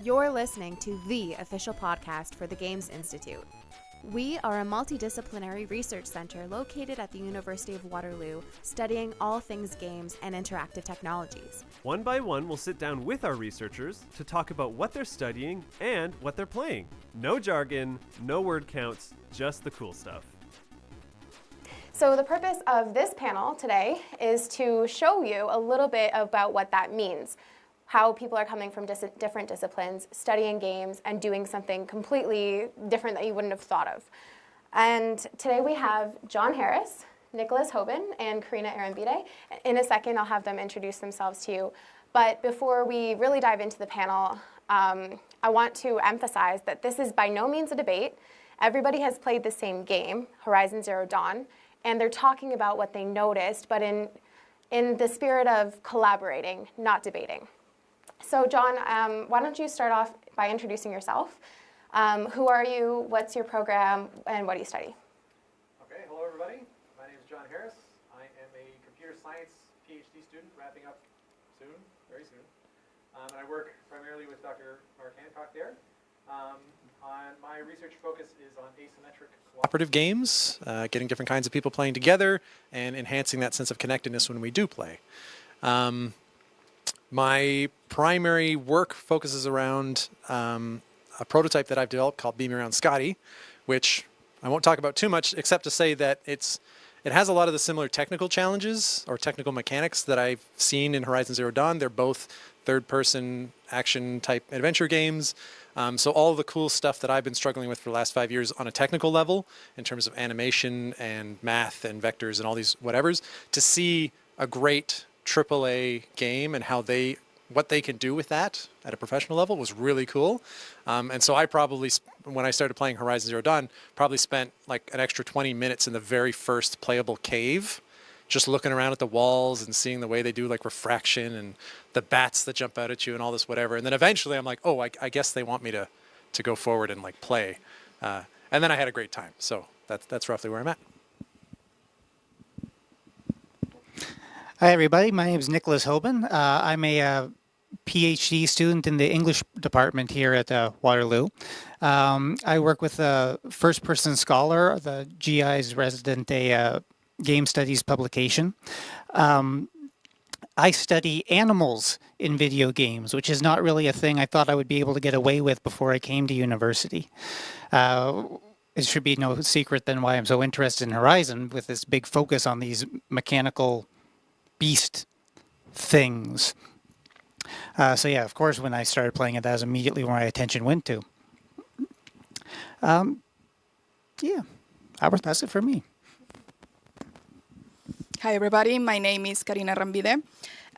You're listening to the official podcast for the Games Institute. We are a multidisciplinary research center located at the University of Waterloo, studying all things games and interactive technologies. One by one, we'll sit down with our researchers to talk about what they're studying and what they're playing. No jargon, no word counts, just the cool stuff. So the purpose of this panel today is to show you a little bit about what that means. How people are coming from different disciplines, studying games, and doing something completely different that you wouldn't have thought of. And today we have John Harris, Nicholas Hobin, and Karina Arrambide. In a second, I'll have them introduce themselves to you. But before we really dive into the panel, I want to emphasize that this is by no means a debate. Everybody has played the same game, Horizon Zero Dawn, and they're talking about what they noticed, but in the spirit of collaborating, not debating. So John, why don't you start off by introducing yourself? Who are you, what's your program, and what do you study? Okay, hello everybody. My name is John Harris. I am a computer science PhD student wrapping up soon, very soon. And I work primarily with Dr. Mark Hancock there. My research focus is on asymmetric cooperative games, getting different kinds of people playing together and enhancing that sense of connectedness when we do play. My primary work focuses around a prototype that I've developed called Beam Around Scotty, which I won't talk about too much except to say that it has a lot of the similar technical challenges or technical mechanics that I've seen in Horizon Zero Dawn. They're both third-person action-type adventure games. So all of the cool stuff that I've been struggling with for the last 5 years on a technical level, in terms of animation and math and vectors and all these whatevers, to see a great AAA game and what they can do with that at a professional level was really cool. And so I probably, when I started playing Horizon Zero Dawn, probably spent like an extra 20 minutes in the very first playable cave, just looking around at the walls and seeing the way they do like refraction and the bats that jump out at you and all this whatever. And then eventually I'm like, oh, I guess they want me to go forward and like play. And then I had a great time. So that's roughly where I'm at. Hi, everybody. My name is Nicholas Hobin. I'm a PhD student in the English department here at Waterloo. I work with a first-person scholar, the GI's resident game studies publication. I study animals in video games, which is not really a thing I thought I would be able to get away with before I came to university. It should be no secret then why I'm so interested in Horizon with this big focus on these mechanical beast things. So yeah, of course, when I started playing it, that was immediately where my attention went to. Yeah, that's it for me. Hi, everybody. My name is Karina Arrambide.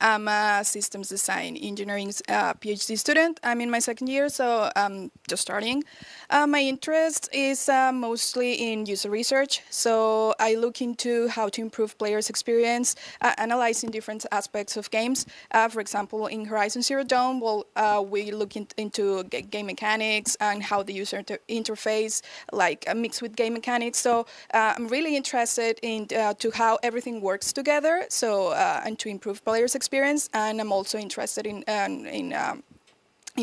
I'm a systems design engineering PhD student. I'm in my second year, so I'm just starting. My interest is mostly in user research. So I look into how to improve players' experience, analyzing different aspects of games. For example, in Horizon Zero Dawn, we look into game mechanics and how the user interface mixed with game mechanics. So I'm really interested in to how everything works together. So and to improve players' experience, and I'm also interested in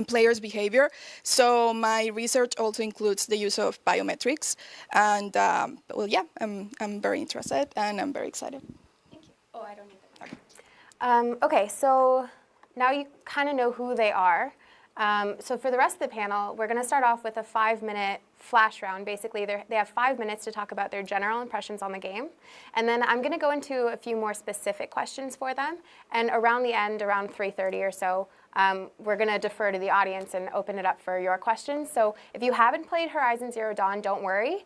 players' behavior. So my research also includes the use of biometrics, and I'm very interested and I'm very excited. Thank you. Oh, I don't need that. Okay, so now you kind of know who they are. So for the rest of the panel, we're going to start off with a 5-minute flash round. Basically, they have 5 minutes to talk about their general impressions on the game. And then I'm going to go into a few more specific questions for them. And around the end, around 3:30 or so, we're going to defer to the audience and open it up for your questions. So if you haven't played Horizon Zero Dawn, don't worry.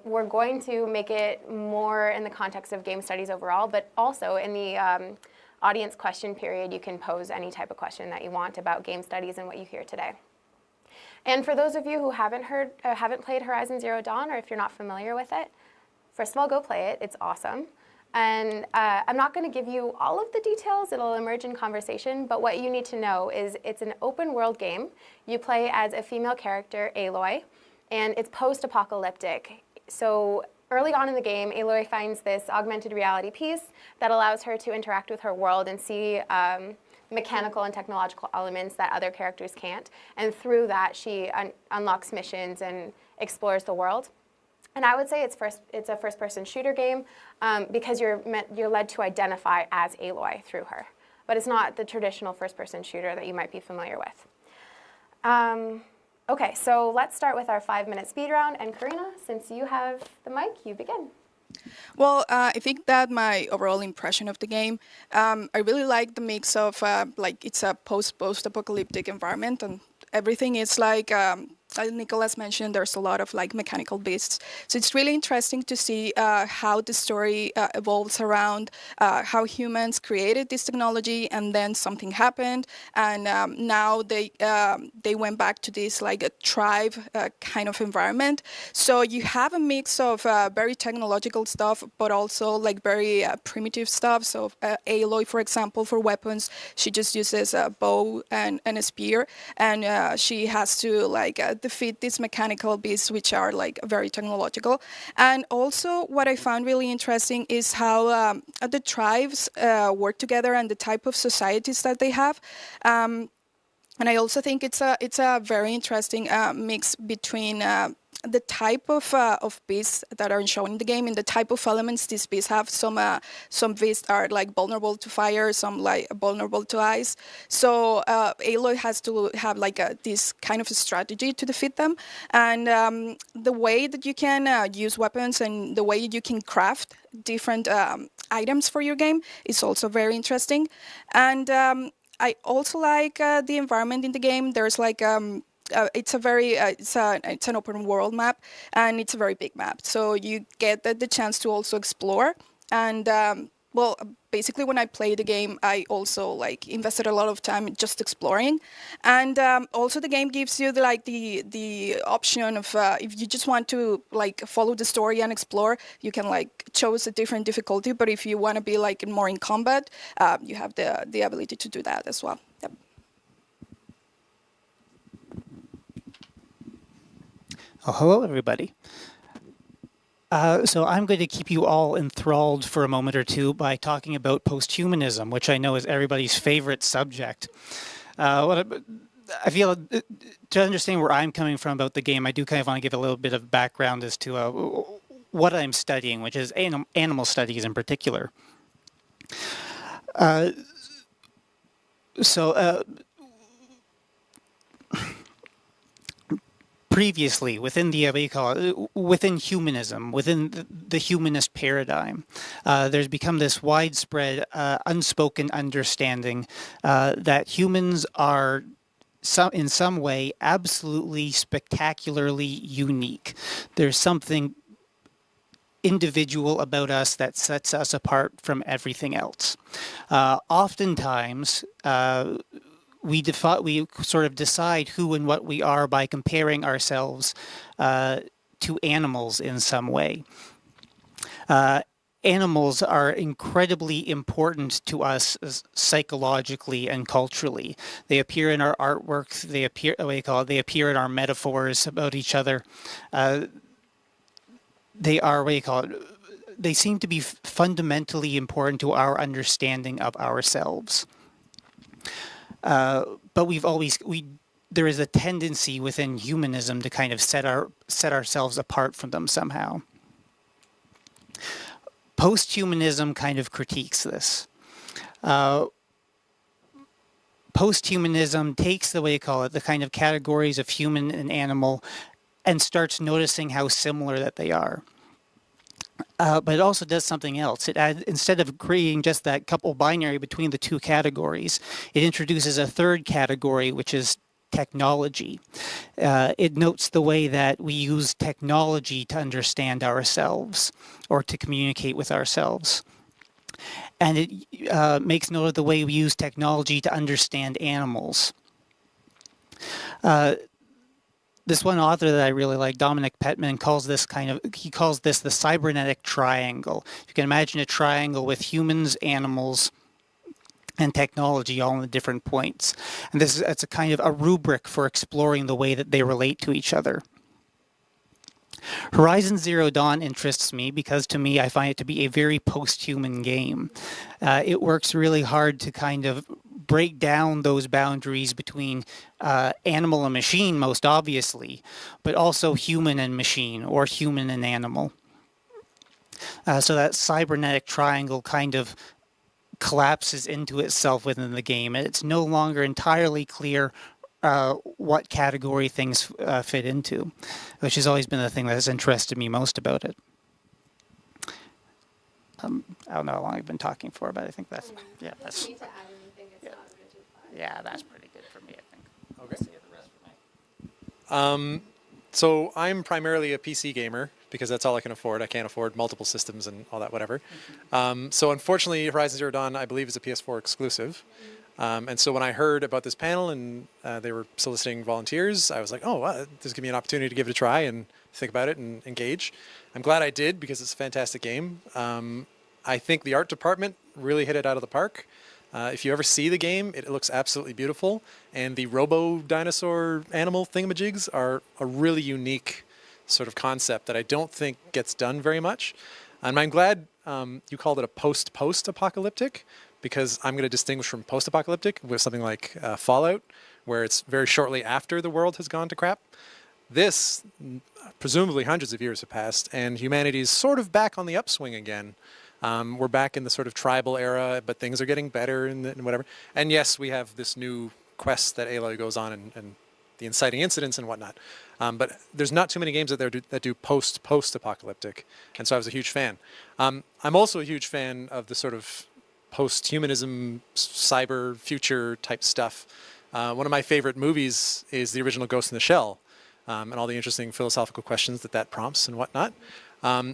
We're going to make it more in the context of game studies overall, but also in the audience question period, you can pose any type of question that you want about game studies and what you hear today. And for those of you who haven't played Horizon Zero Dawn, or if you're not familiar with it, first of all, go play it. It's awesome. And I'm not going to give you all of the details. It'll emerge in conversation. But what you need to know is it's an open world game. You play as a female character, Aloy, and it's post-apocalyptic. So early on in the game, Aloy finds this augmented reality piece that allows her to interact with her world and see mechanical and technological elements that other characters can't. And through that, she unlocks missions and explores the world. And I would say it's a first-person shooter game because you're led to identify as Aloy through her. But it's not the traditional first-person shooter that you might be familiar with. Okay, so let's start with our 5-minute speed round. And Karina, since you have the mic, you begin. Well, I think that my overall impression of the game, I really like the mix of, like, it's a post-apocalyptic environment, and everything is like Nicholas mentioned, there's a lot of like mechanical beasts. So it's really interesting to see how the story evolves around how humans created this technology, and then something happened, and now they went back to this like a tribe kind of environment. So you have a mix of very technological stuff, but also like very primitive stuff. So Aloy, for example, for weapons, she just uses a bow and a spear, and she has to like defeat these mechanical beasts, which are like very technological. And also what I found really interesting is how the tribes work together and the type of societies that they have. And I also think it's a very interesting mix between the type of beasts that are shown in the game and the type of elements these beasts have. Some beasts are like vulnerable to fire, some like vulnerable to ice. So Aloy has to have like this kind of a strategy to defeat them. And the way that you can use weapons and the way you can craft different items for your game is also very interesting. And I also like the environment in the game. There's like it's an open world map, and it's a very big map. So you get the chance to also explore. And well, basically when I play the game, I also like invested a lot of time just exploring. And also the game gives you the option of if you just want to like follow the story and explore, you can like choose a different difficulty. But if you want to be like more in combat, you have the ability to do that as well. Yep. Oh, hello, everybody. So I'm going to keep you all enthralled for a moment or two by talking about posthumanism, which I know is everybody's favorite subject. I feel to understand where I'm coming from about the game, I do kind of want to give a little bit of background as to what I'm studying, which is animal studies in particular. Previously, within the within humanism, within the humanist paradigm, there's become this widespread, unspoken understanding that humans are in some way absolutely spectacularly unique. There's something individual about us that sets us apart from everything else. Oftentimes, we sort of decide who and what we are by comparing ourselves to animals in some way. Animals are incredibly important to us psychologically and culturally. They appear in our artwork. They appear in our metaphors about each other. They are they seem to be fundamentally important to our understanding of ourselves. But there is a tendency within humanism to kind of set ourselves apart from them somehow. Posthumanism kind of critiques this. Posthumanism takes the kind of categories of human and animal and starts noticing how similar that they are. But it also does something else. It adds, instead of creating just that couple binary between the two categories, it introduces a third category, which is technology. It notes the way that we use technology to understand ourselves or to communicate with ourselves. And it makes note of the way we use technology to understand animals. This one author that I really like, Dominic Petman, calls this the cybernetic triangle. You can imagine a triangle with humans, animals, and technology all in the different points. And it's a kind of a rubric for exploring the way that they relate to each other. Horizon Zero Dawn interests me because, to me, I find it to be a very post-human game. It works really hard to kind of break down those boundaries between animal and machine, most obviously, but also human and machine, or human and animal. So that cybernetic triangle kind of collapses into itself within the game, and it's no longer entirely clear what category things fit into, which has always been the thing that has interested me most about it. I don't know how long I've been talking for, but I think that's, yeah, that's, yeah, that's pretty good for me, I think. Okay. So I'm primarily a PC gamer because that's all I can afford. I can't afford multiple systems and all that, whatever. So unfortunately, Horizon Zero Dawn, I believe, is a PS4 exclusive. And so when I heard about this panel and they were soliciting volunteers, I was like, oh, wow, this gives me an opportunity to give it a try and think about it and engage. I'm glad I did because it's a fantastic game. I think the art department really hit it out of the park. If you ever see the game, it looks absolutely beautiful. And the robo-dinosaur animal thingamajigs are a really unique sort of concept that I don't think gets done very much. And I'm glad you called it a post-apocalyptic, because I'm going to distinguish from post-apocalyptic with something like Fallout, where it's very shortly after the world has gone to crap. This, presumably hundreds of years have passed, and humanity is sort of back on the upswing again. We're back in the sort of tribal era, but things are getting better and whatever. And yes, we have this new quest that Aloy goes on and the inciting incidents and whatnot. But there's not too many games out there that do post-apocalyptic, and so I was a huge fan. I'm also a huge fan of the sort of post-humanism, cyber future type stuff. One of my favorite movies is the original Ghost in the Shell, and all the interesting philosophical questions that prompts and whatnot.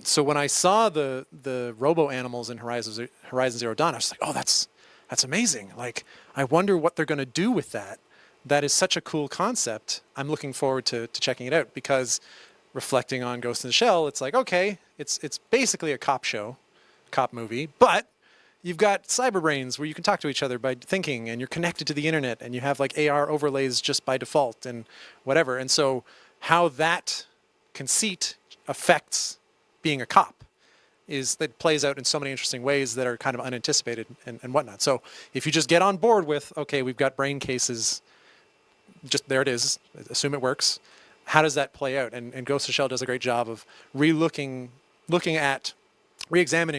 So when I saw the robo-animals in Horizon Zero Dawn, I was like, oh, that's amazing. Like, I wonder what they're going to do with that. That is such a cool concept. I'm looking forward to checking it out, because reflecting on Ghost in the Shell, it's like, okay, it's basically a cop movie, but you've got cyber brains where you can talk to each other by thinking, and you're connected to the internet, and you have like AR overlays just by default and whatever. And so how that conceit affects being a cop that plays out in so many interesting ways that are kind of unanticipated and whatnot. So if you just get on board with, okay, we've got brain cases, just there it is, assume it works, how does that play out? And Ghost in the Shell does a great job of re-examining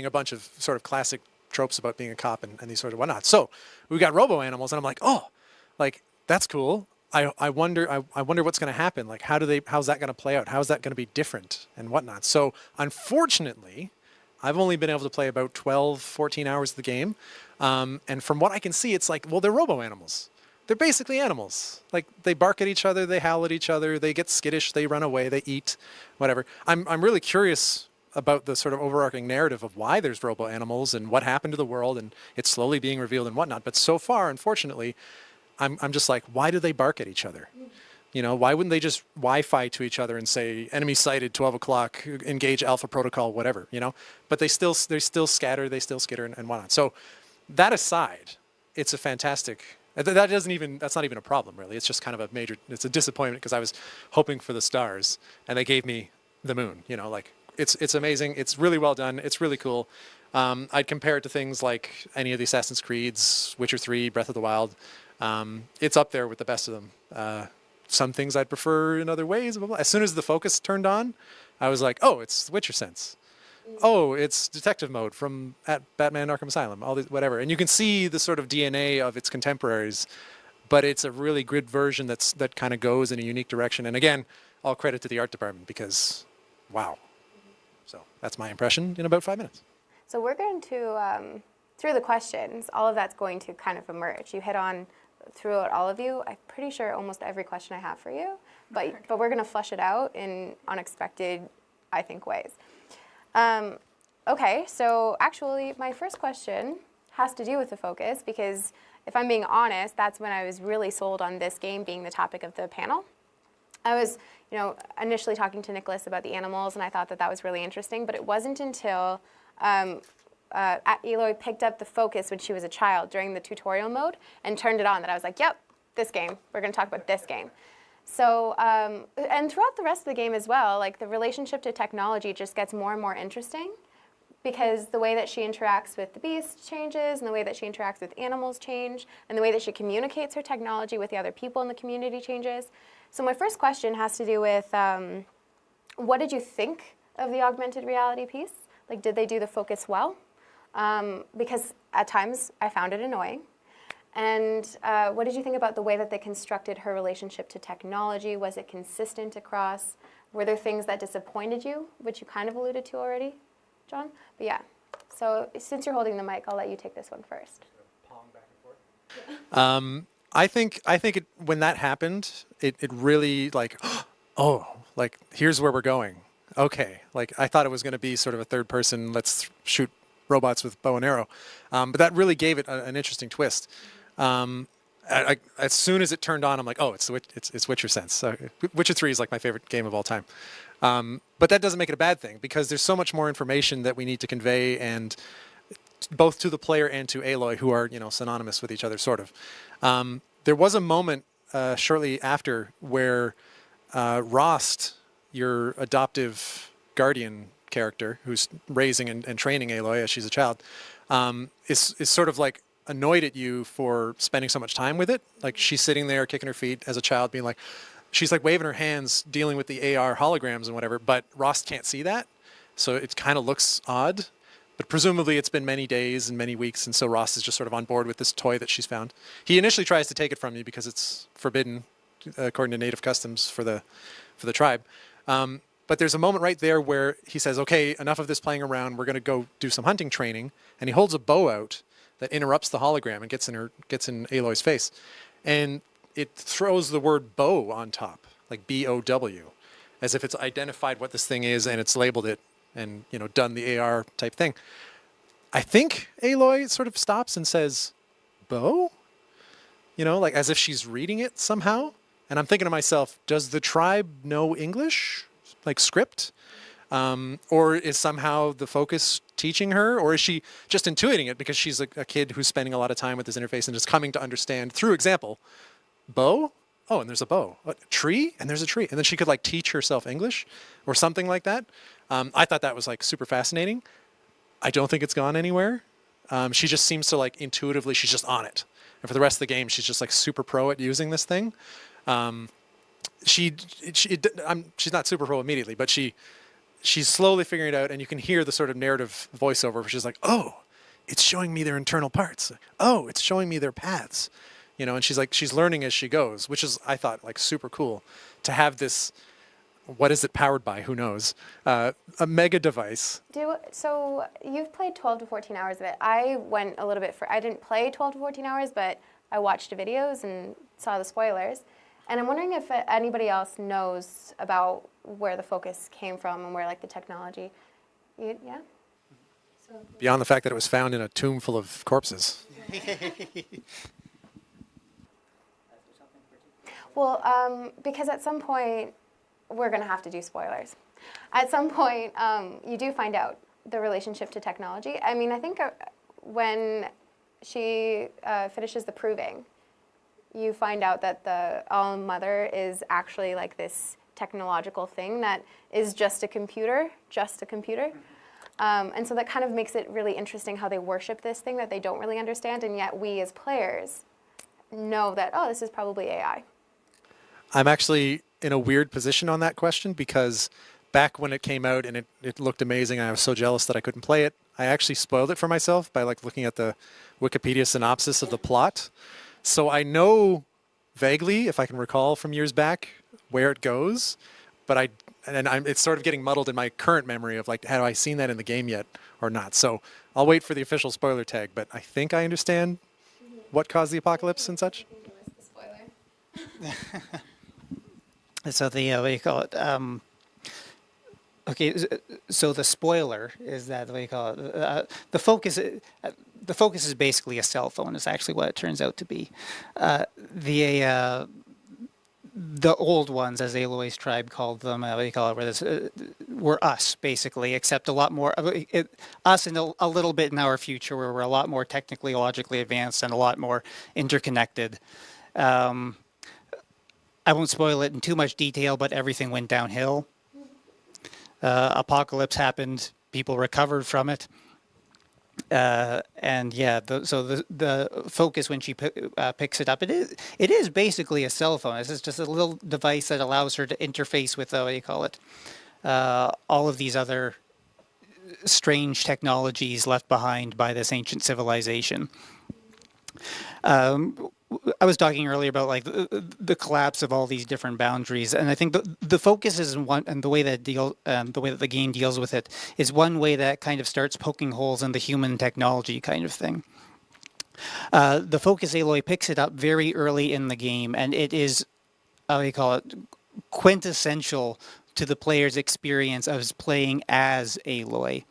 a bunch of sort of classic tropes about being a cop and these sort of whatnot. So we've got robo-animals, and I'm like, oh, like, that's cool. I wonder what's going to happen. Like, how's that going to play out? How is that going to be different and whatnot? So unfortunately, I've only been able to play about 12, 14 hours of the game. And from what I can see, it's like, well, they're robo-animals. They're basically animals. Like, they bark at each other, they howl at each other, they get skittish, they run away, they eat, whatever. I'm really curious about the sort of overarching narrative of why there's robo-animals and what happened to the world, and it's slowly being revealed and whatnot. But so far, unfortunately, I'm just like, why do they bark at each other? You know, why wouldn't they just Wi-Fi to each other and say, enemy sighted, 12 o'clock, engage alpha protocol, whatever, you know? But they still scatter, they still skitter and whatnot. So that aside, it's a fantastic, that's not even a problem, really. It's just kind of it's a disappointment, because I was hoping for the stars, and they gave me the moon, you know, like, it's amazing. It's really well done. It's really cool. I'd compare it to things like any of the Assassin's Creeds, Witcher 3, Breath of the Wild. It's up there with the best of them. Some things I'd prefer in other ways. As soon as the focus turned on, I was like, oh, it's Witcher sense. Oh, it's detective mode from Batman Arkham Asylum, all these, whatever. And you can see the sort of DNA of its contemporaries, but it's a really good version that kind of goes in a unique direction. And again, all credit to the art department, because, wow. So that's my impression in about 5 minutes. So we're going to, through the questions, all of that's going to kind of emerge. You hit on, throughout all of you, I'm pretty sure almost every question I have for you, but we're going to flush it out in unexpected, I think, ways. Okay, so actually my first question has to do with the focus, because if I'm being honest, that's when I was really sold on this game being the topic of the panel. I was, initially talking to Nicholas about the animals, and I thought that was really interesting, but it wasn't until Aloy picked up the focus when she was a child during the tutorial mode and turned it on that I was like, yep, this game. We're going to talk about this game. So, and throughout the rest of the game as well, like, the relationship to technology just gets more and more interesting. because the way that she interacts with the beast changes, and the way that she interacts with animals change, and the way that she communicates her technology with the other people in the community changes. So my first question has to do with what did you think of the augmented reality piece? Like, did they do the focus well? Because at times I found it annoying. And what did you think about the way that they constructed her relationship to technology? Was it consistent across? Were there things that disappointed you, which you kind of alluded to already, John? But yeah, so since you're holding the mic, I'll let you take this one first. I think when that happened, it really like, oh, like here's where we're going. Okay, like I thought it was going to be sort of a third person, let's shoot robots with bow and arrow, but that really gave it an interesting twist. As soon as it turned on, I'm like, oh, it's Witcher Sense. Witcher 3 is like my favorite game of all time. But that doesn't make it a bad thing because there's so much more information that we need to convey, and both to the player and to Aloy, who are synonymous with each other, sort of. There was a moment shortly after where Rost, your adoptive guardian character, who's raising and training Aloy as she's a child, is sort of like annoyed at you for spending so much time with it. Like she's sitting there kicking her feet as a child, being like, she's like waving her hands, dealing with the AR holograms and whatever, but Rost can't see that. So it kind of looks odd. But presumably it's been many days and many weeks, and so Rost is just sort of on board with this toy that she's found. He initially tries to take it from you because it's forbidden, according to native customs for the tribe. But there's a moment right there where he says, okay, enough of this playing around, we're going to go do some hunting training. And he holds a bow out that interrupts the hologram and gets in Aloy's face. And it throws the word bow on top, like B-O-W, as if it's identified what this thing is and it's labeled it and done the AR type thing. I think Aloy sort of stops and says, bow? Like as if she's reading it somehow. And I'm thinking to myself, does the tribe know English? Like script? Or is somehow the focus teaching her? Or is she just intuiting it because she's a kid who's spending a lot of time with this interface and just coming to understand through example, bow? Oh, and there's a bow. A tree? And there's a tree. And then she could like teach herself English or something like that. I thought that was like super fascinating. I don't think it's gone anywhere. She just seems to like intuitively, she's just on it. And for the rest of the game, she's just like super pro at using this thing. She's not super pro immediately, but she's slowly figuring it out, and you can hear the sort of narrative voiceover where she's like, oh, it's showing me their internal parts. Oh, it's showing me their paths. And she's learning as she goes, which is, I thought, like super cool to have this. What is it powered by? Who knows? A mega device. So you've played 12 to 14 hours of it. I went a little bit I didn't play 12 to 14 hours, but I watched the videos and saw the spoilers. And I'm wondering if anybody else knows about where the focus came from and where like the technology. Yeah? Beyond the fact that it was found in a tomb full of corpses. Well, because at some point, we're going to have to do spoilers. At some point, you do find out the relationship to technology. I mean, I think when she finishes the proving, you find out that the All-Mother is actually like this technological thing that is just a computer. And so that kind of makes it really interesting how they worship this thing that they don't really understand, and yet we as players know that, oh, this is probably AI. I'm actually in a weird position on that question because back when it came out and it looked amazing, I was so jealous that I couldn't play it. I actually spoiled it for myself by like looking at the Wikipedia synopsis of the plot. So I know vaguely, if I can recall from years back, where it goes, but it's sort of getting muddled in my current memory of like, have I seen that in the game yet or not? So I'll wait for the official spoiler tag, but I think I understand what caused the apocalypse and such. So what do you call it? Okay, so the spoiler is that what do you call it? The focus is basically a cell phone. Is actually what it turns out to be. The old ones, as Aloy's tribe called them, what do you call it? Were us basically, except a lot more us and a little bit in our future, where we're a lot more technically, logically advanced and a lot more interconnected. I won't spoil it in too much detail, but everything went downhill. Apocalypse happened people recovered from it. And yeah, the focus when she picks it up, it is basically a cell phone. This is just a little device that allows her to interface with what do you call it, all of these other strange technologies left behind by this ancient civilization. I was talking earlier about like the collapse of all these different boundaries, and I think the focus is in one, and the way that the game deals with it is one way that kind of starts poking holes in the human technology kind of thing. The focus Aloy picks it up very early in the game, and it is, how do you call it, quintessential to the player's experience of playing as Aloy.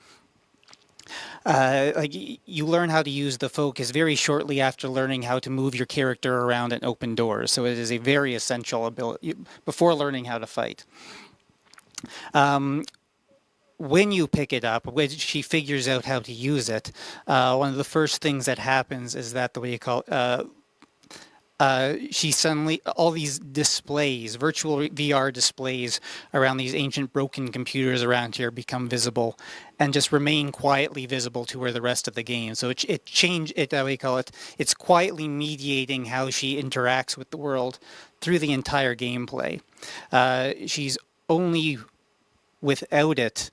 Like you learn how to use the focus very shortly after learning how to move your character around and open doors. So it is a very essential ability before learning how to fight. When you pick it up, when she figures out how to use it, one of the first things that happens is that the way you call she suddenly, all these displays, virtual VR displays around these ancient broken computers around here become visible and just remain quietly visible to her the rest of the game. So it's quietly mediating how she interacts with the world through the entire gameplay. She's only without it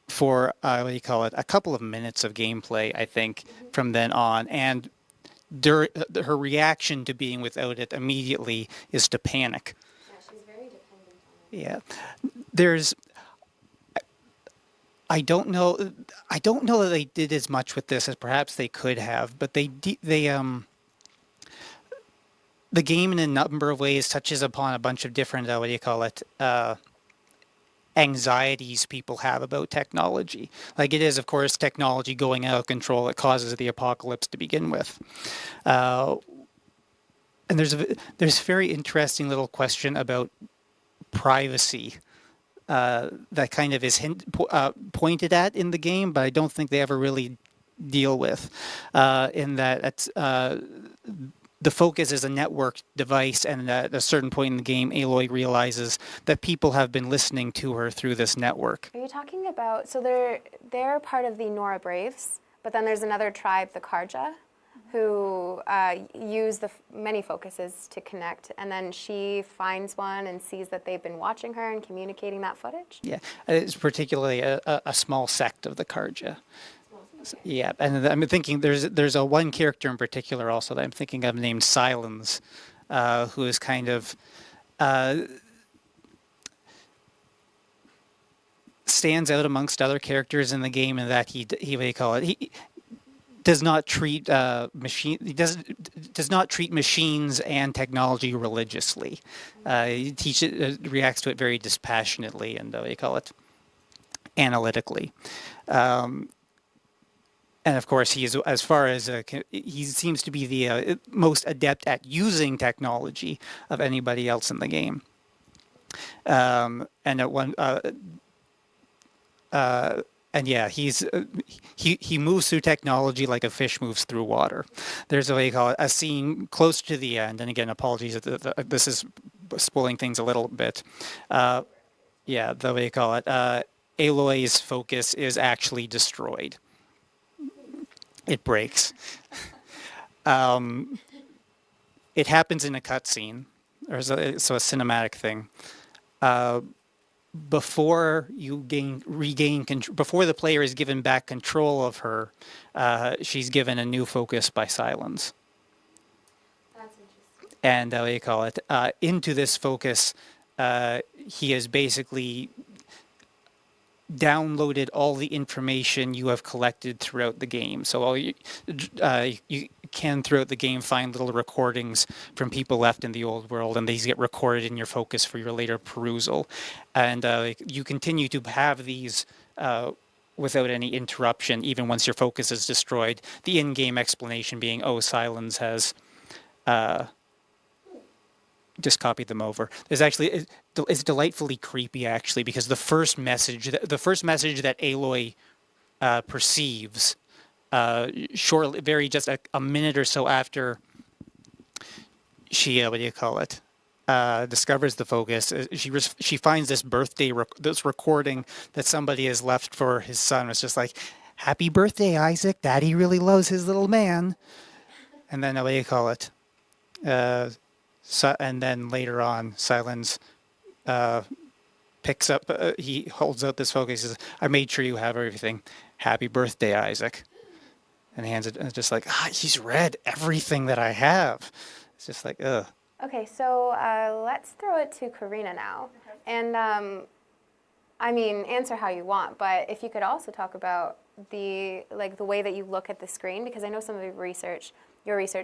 for, a couple of minutes of gameplay, I think, from then on. And her reaction to being without it immediately is to panic. Yeah, she's very dependent on it. Yeah, there's. I don't know that they did as much with this as perhaps they could have, but the game in a number of ways touches upon a bunch of different anxieties people have about technology. Like it is, of course, technology going out of control that causes the apocalypse to begin with. And there's a very interesting little question about privacy that kind of is pointed at in the game, but I don't think they ever really deal with. In that it's the focus is a network device, and at a certain point in the game, Aloy realizes that people have been listening to her through this network. Are you talking about, so they're part of the Nora Braves, but then there's another tribe, the Karja, who use the many focuses to connect, and then she finds one and sees that they've been watching her and communicating that footage? Yeah, it's particularly a small sect of the Karja. Yeah, and I'm thinking there's a one character in particular also that I'm thinking of named Silence, who is kind of stands out amongst other characters in the game in that he does not treat does not treat machines and technology religiously. He reacts to it very dispassionately and analytically. And of course, he is, as far as he seems to be the most adept at using technology of anybody else in the game. And at one, and yeah, he moves through technology like a fish moves through water. There's a scene close to the end, and again, apologies, this is spoiling things a little bit. Yeah, the way you call it, Aloy's focus is actually destroyed. It breaks. It happens in a cutscene, so a cinematic thing. Before before the player is given back control of her, she's given a new focus by Silence. That's interesting. And into this focus, he has basically downloaded all the information you have collected throughout the game. So you can throughout the game find little recordings from people left in the old world, and these get recorded in your focus for your later perusal. And you continue to have these without any interruption, even once your focus is destroyed. The in-game explanation being, oh, Silence has just copied them over. There's actually, it's delightfully creepy actually, because the first message that Aloy perceives shortly, just a minute or so after she, discovers the focus, she finds this this recording that somebody has left for his son. It's just like, "Happy birthday, Isaac! Daddy really loves his little man." And then what do you call it? And then later on, Silence picks up. He holds out this focus. He says, "I made sure you have everything. Happy birthday, Isaac!" And hands it. It's just like, he's read everything that I have. It's just like, ugh. Okay, so let's throw it to Karina now. Okay. And I mean, answer how you want, but if you could also talk about the way that you look at the screen, because I know some of your research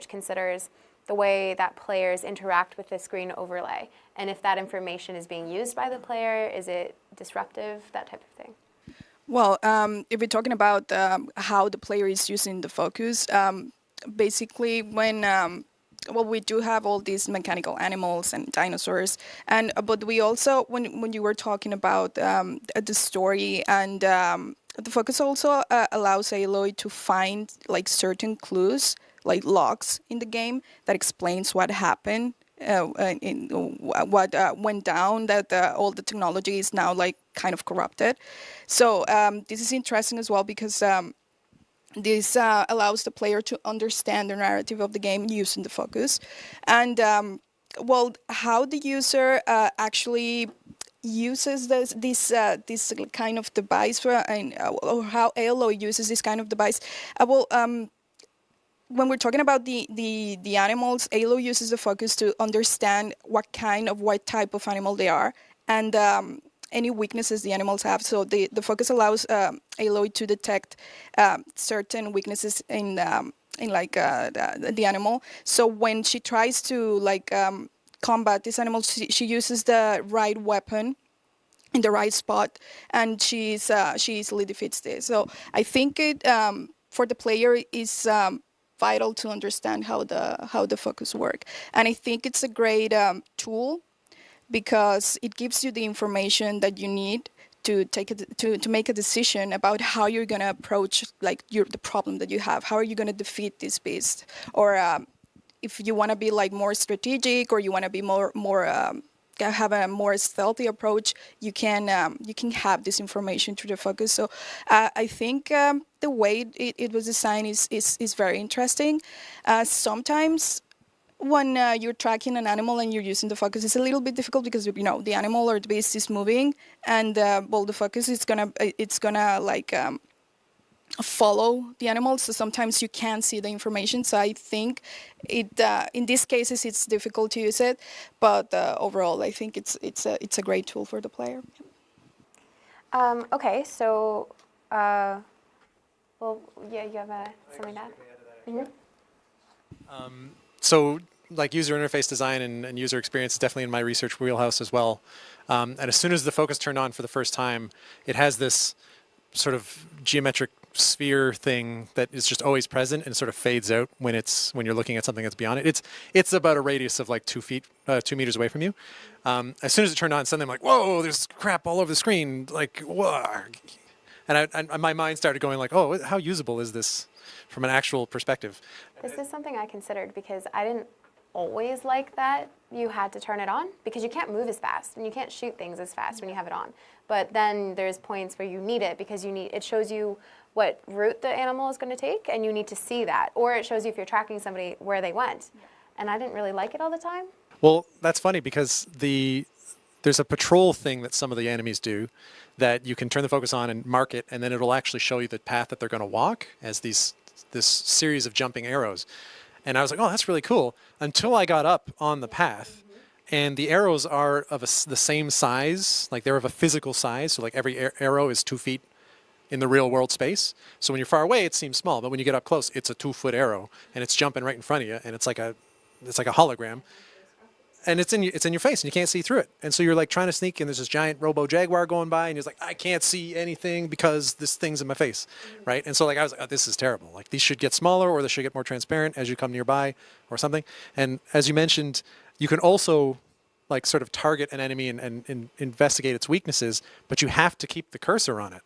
considers the way that players interact with the screen overlay, and if that information is being used by the player, is it disruptive, that type of thing. Well, if we're talking about how the player is using the focus, basically when well, we do have all these mechanical animals and dinosaurs, and but we also, when you were talking about the story, and the focus also allows Aloy to find like certain clues, like logs in the game that explains what happened, what went down, that all the technology is now like kind of corrupted. So this is interesting as well, because this allows the player to understand the narrative of the game using the focus. And well, how the user actually uses this kind of device, or how Aloy uses this kind of device. When we're talking about the animals, Aloy uses the focus to understand what type of animal they are, and any weaknesses the animals have. So the focus allows Aloy to detect certain weaknesses in the animal. So when she tries to combat this animal, she uses the right weapon in the right spot, and she easily defeats this. So I think it for the player is vital to understand how the focus work, and I think it's a great tool, because it gives you the information that you need to make a decision about how you're going to approach the problem that you have. How are you going to defeat this beast? Or if you want to be more strategic, or you want to be more have a more stealthy approach, you can have this information through the focus. So I think the way it was designed is very interesting. Sometimes when you're tracking an animal and you're using the focus, it's a little bit difficult, because the animal or the beast is moving, and the focus is gonna follow the animal. So sometimes you can't see the information. So I think it in these cases it's difficult to use it, but overall I think it's a great tool for the player. Okay, so well, yeah, you have something to add? Mm-hmm. So user interface design and user experience is definitely in my research wheelhouse as well. And as soon as the focus turned on for the first time, it has this sort of geometric sphere thing that is just always present and sort of fades out when you're looking at something that's beyond it. It's about a radius of 2 meters away from you. As soon as it turned on, suddenly I'm like, whoa, there's crap all over the screen. Whoa. And my mind started going oh, how usable is this from an actual perspective? This is something I considered, because I didn't always like that you had to turn it on, because you can't move as fast and you can't shoot things as fast when you have it on. But then there's points where you need it, because it shows you what route the animal is going to take, and you need to see that. Or it shows you, if you're tracking somebody, where they went. Yeah. And I didn't really like it all the time. Well, that's funny, because there's a patrol thing that some of the enemies do, that you can turn the focus on and mark it, and then it'll actually show you the path that they're going to walk as this series of jumping arrows. And I was like, oh, that's really cool, until I got up on the path. And the arrows are of the same size, they're of a physical size. So every arrow is 2 feet in the real world space. So when you're far away, it seems small, but when you get up close, it's a 2-foot arrow, and it's jumping right in front of you, and it's like a hologram. And it's in your face, and you can't see through it. And so you're trying to sneak, and there's this giant Robo Jaguar going by, and you're I can't see anything because this thing's in my face, right? And so I was like, oh, this is terrible. These should get smaller, or they should get more transparent as you come nearby, or something. And as you mentioned, you can also sort of target an enemy and investigate its weaknesses, but you have to keep the cursor on it.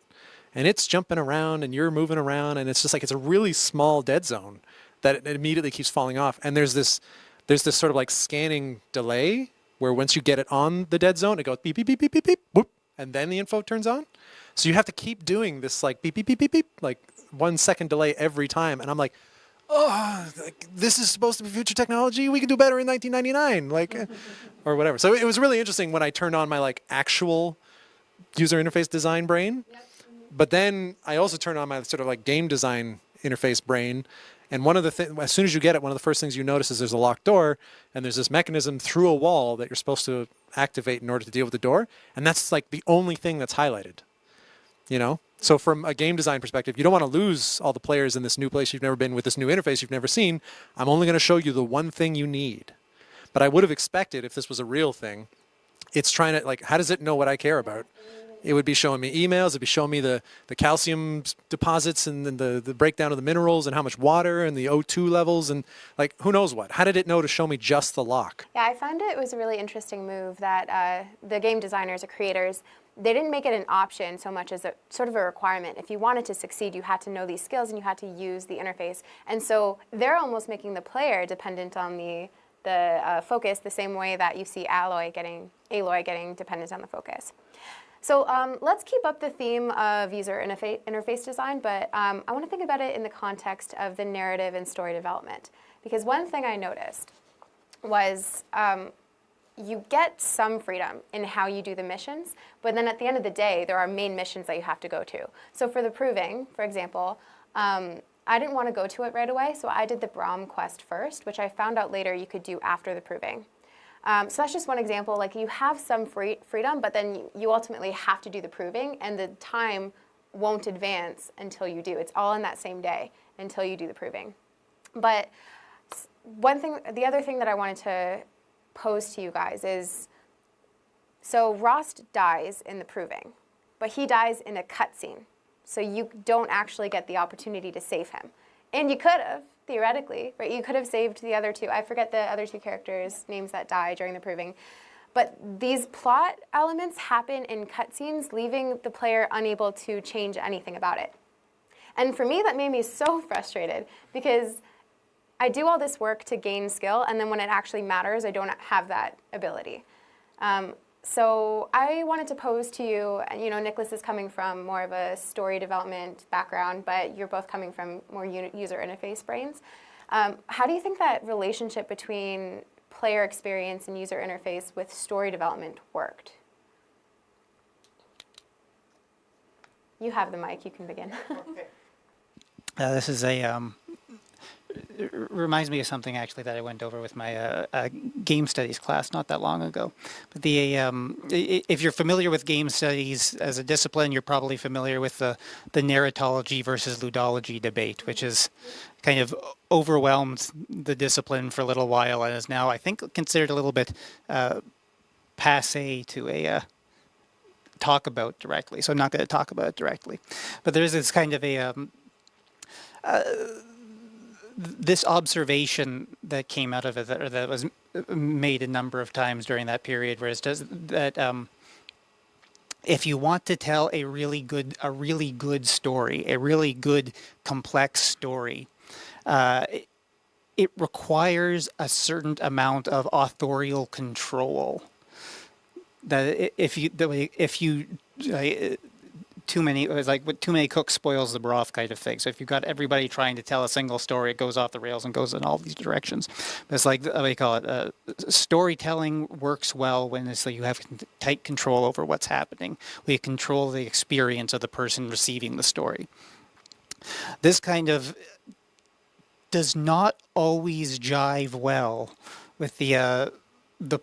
And it's jumping around, and you're moving around, and it's just it's a really small dead zone that it immediately keeps falling off. And there's this sort of scanning delay where once you get it on the dead zone, it goes beep, beep, beep, beep, beep, beep, whoop, and then the info turns on. So you have to keep doing this like beep, beep, beep, beep, beep, like 1 second delay every time. And I'm like, oh, like, this is supposed to be future technology. We can do better in 1999, like, or whatever. So it was really interesting when I turned on my like actual user interface design brain. But then I also turned on my sort of like game design interface brain. And one of the things, as soon as you get it, one of the first things you notice is there's a locked door and there's this mechanism through a wall that you're supposed to activate in order to deal with the door. And that's like the only thing that's highlighted, you know? So from a game design perspective, you don't want to lose all the players in this new place you've never been with this new interface you've never seen. I'm only going to show you the one thing you need. But I would have expected, if this was a real thing, it's trying to, like, how does it know what I care about? It would be showing me emails. It'd be showing me the calcium deposits and then the breakdown of the minerals and how much water and the O2 levels and, like, who knows what. How did it know to show me just the lock? Yeah, I found it was a really interesting move that the game designers or creators, they didn't make it an option so much as a sort of a requirement. If you wanted to succeed, you had to know these skills and you had to use the interface. And so they're almost making the player dependent on the focus the same way that you see Aloy getting dependent on the focus. So let's keep up the theme of user interface design, but I want to think about it in the context of the narrative and story development. Because one thing I noticed was you get some freedom in how you do the missions, but then at the end of the day, there are main missions that you have to go to. So for the proving, for example, I didn't want to go to it right away, so I did the Brahm quest first, which I found out later you could do after the proving. So that's just one example. Like, you have some freedom, but then you ultimately have to do the proving, and the time won't advance until you do. It's all in that same day until you do the proving. But the other thing that I wanted to pose to you guys is, so Rost dies in the proving, but he dies in a cutscene. So you don't actually get the opportunity to save him. And you could have, theoretically, right? You could have saved the other two. I forget the other two characters' names that die during the proving. But these plot elements happen in cutscenes, leaving the player unable to change anything about it. And for me, that made me so frustrated because I do all this work to gain skill, and then when it actually matters, I don't have that ability. So I wanted to pose to you, and you know, Nicholas is coming from more of a story development background, but you're both coming from more user interface brains. How do you think that relationship between player experience and user interface with story development worked? You have the mic, you can begin. This is it reminds me of something actually that I went over with my game studies class not that long ago. But if you're familiar with game studies as a discipline, you're probably familiar with the narratology versus ludology debate, which is kind of overwhelmed the discipline for a little while and is now, I think, considered a little bit passé to talk about directly. So I'm not going to talk about it directly. But there's this kind of this observation that came out of it, that was made a number of times during that period, where it does that if you want to tell a really good story, a really good complex story, it requires a certain amount of authorial control. That if you too many cooks spoils the broth kind of thing. So if you've got everybody trying to tell a single story, it goes off the rails and goes in all these directions. But it's like, what do you call it? Storytelling works well when it's like you have tight control over what's happening. We control the experience of the person receiving the story. This kind of does not always jive well with the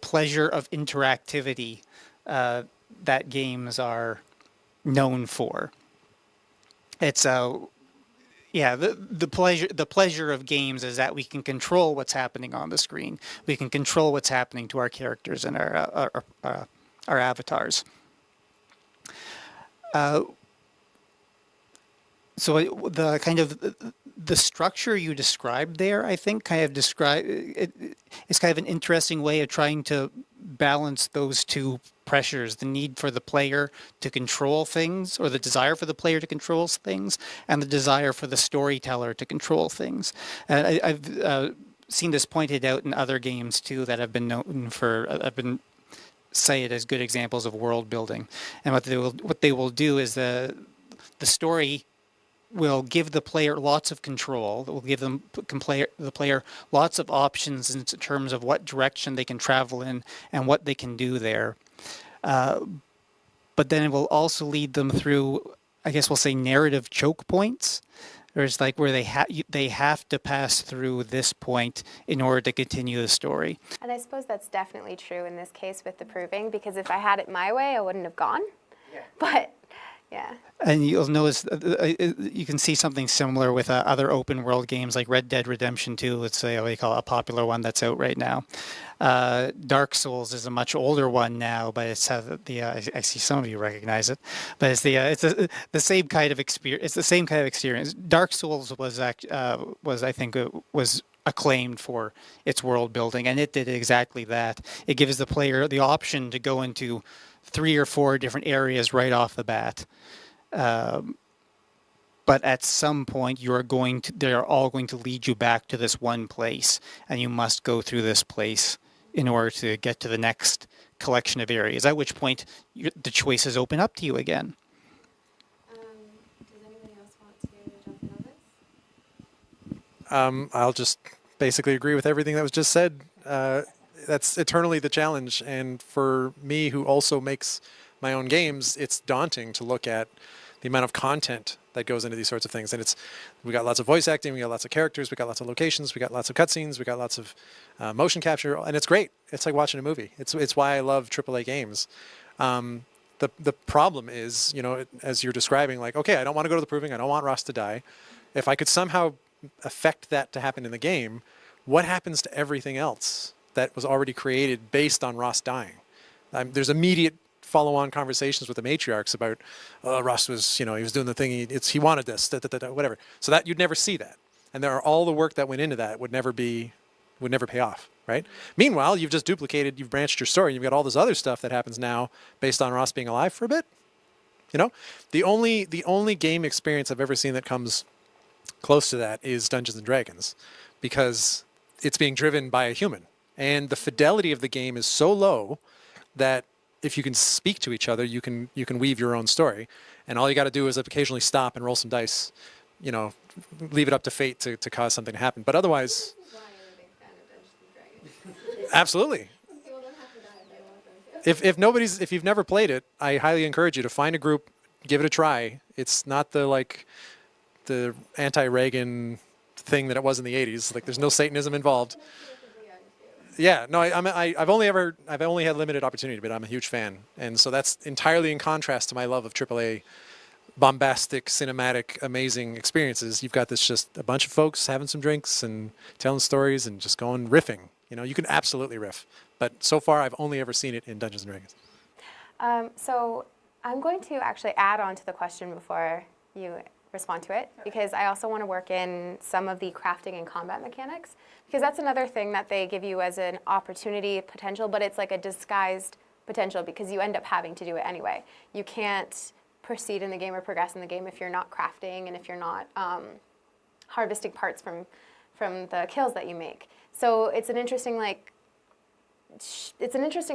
pleasure of interactivity that games are known for. It's the pleasure of games is that we can control what's happening on the screen. We can control what's happening to our characters and our avatars. So the kind of the structure you described there, I think, kind of it's kind of an interesting way of trying to balance those two pressures: the need for the player to control things, or the desire for the player to control things, and the desire for the storyteller to control things. I've seen this pointed out in other games too that have been known for, have been cited as good examples of world building. And what they will do is the story will give the player lots of control. It will give the player lots of options in terms of what direction they can travel in and what they can do there. But then it will also lead them through, I guess we'll say, narrative choke points. There's like where they have to pass through this point in order to continue the story. And I suppose that's definitely true in this case with the proving, because if I had it my way, I wouldn't have gone. Yeah. But yeah. And you'll notice, you can see something similar with other open world games like Red Dead Redemption 2, let's say what you call a popular one that's out right now. Dark Souls is a much older one now, but it's I see some of you recognize it, but it's the same kind of experience. It's the same kind of experience. Dark Souls was I think was acclaimed for its world building, and it did exactly that. It gives the player the option to go into 3 or 4 different areas right off the bat. But at some point, they're all going to lead you back to this one place, and you must go through this place in order to get to the next collection of areas, at which point the choices open up to you again. Does anybody else want to jump in on this? I'll just basically agree with everything that was just said. That's eternally the challenge, and for me, who also makes my own games, it's daunting to look at the amount of content that goes into these sorts of things. And we got lots of voice acting, we got lots of characters, we got lots of locations, we got lots of cutscenes, we got lots of motion capture, and it's great. It's like watching a movie. It's why I love AAA games. The problem is, as you're describing, like, okay, I don't want to go to the proving, I don't want Ross to die. If I could somehow affect that to happen in the game, what happens to everything else that was already created based on Ross dying? There's immediate follow-on conversations with the matriarchs about Ross was, he was doing the thing, he wanted this, whatever. So that you'd never see that, and all the work that went into that would never pay off, right? Meanwhile, you've branched your story, and you've got all this other stuff that happens now based on Ross being alive for a bit. The only game experience I've ever seen that comes close to that is Dungeons and Dragons, because it's being driven by a human, and the fidelity of the game is so low that if you can speak to each other, you can weave your own story, and all you got to do is occasionally stop and roll some dice, leave it up to fate to cause something to happen. But otherwise, absolutely. If you've never played it, I highly encourage you to find a group, give it a try. It's not the anti-Reagan thing that it was in the 80s. Like, there's no Satanism involved. Yeah, no, I've only had limited opportunity, but I'm a huge fan, and so that's entirely in contrast to my love of AAA, bombastic, cinematic, amazing experiences. You've got this just a bunch of folks having some drinks and telling stories and just going riffing. You can absolutely riff, but so far I've only ever seen it in Dungeons and Dragons. So I'm going to actually add on to the question before you respond to it, because I also want to work in some of the crafting and combat mechanics, because that's another thing that they give you as an opportunity potential, but it's like a disguised potential because you end up having to do it anyway. You can't proceed in the game or progress in the game if you're not crafting and if you're not harvesting parts from the kills that you make. So it's an interesting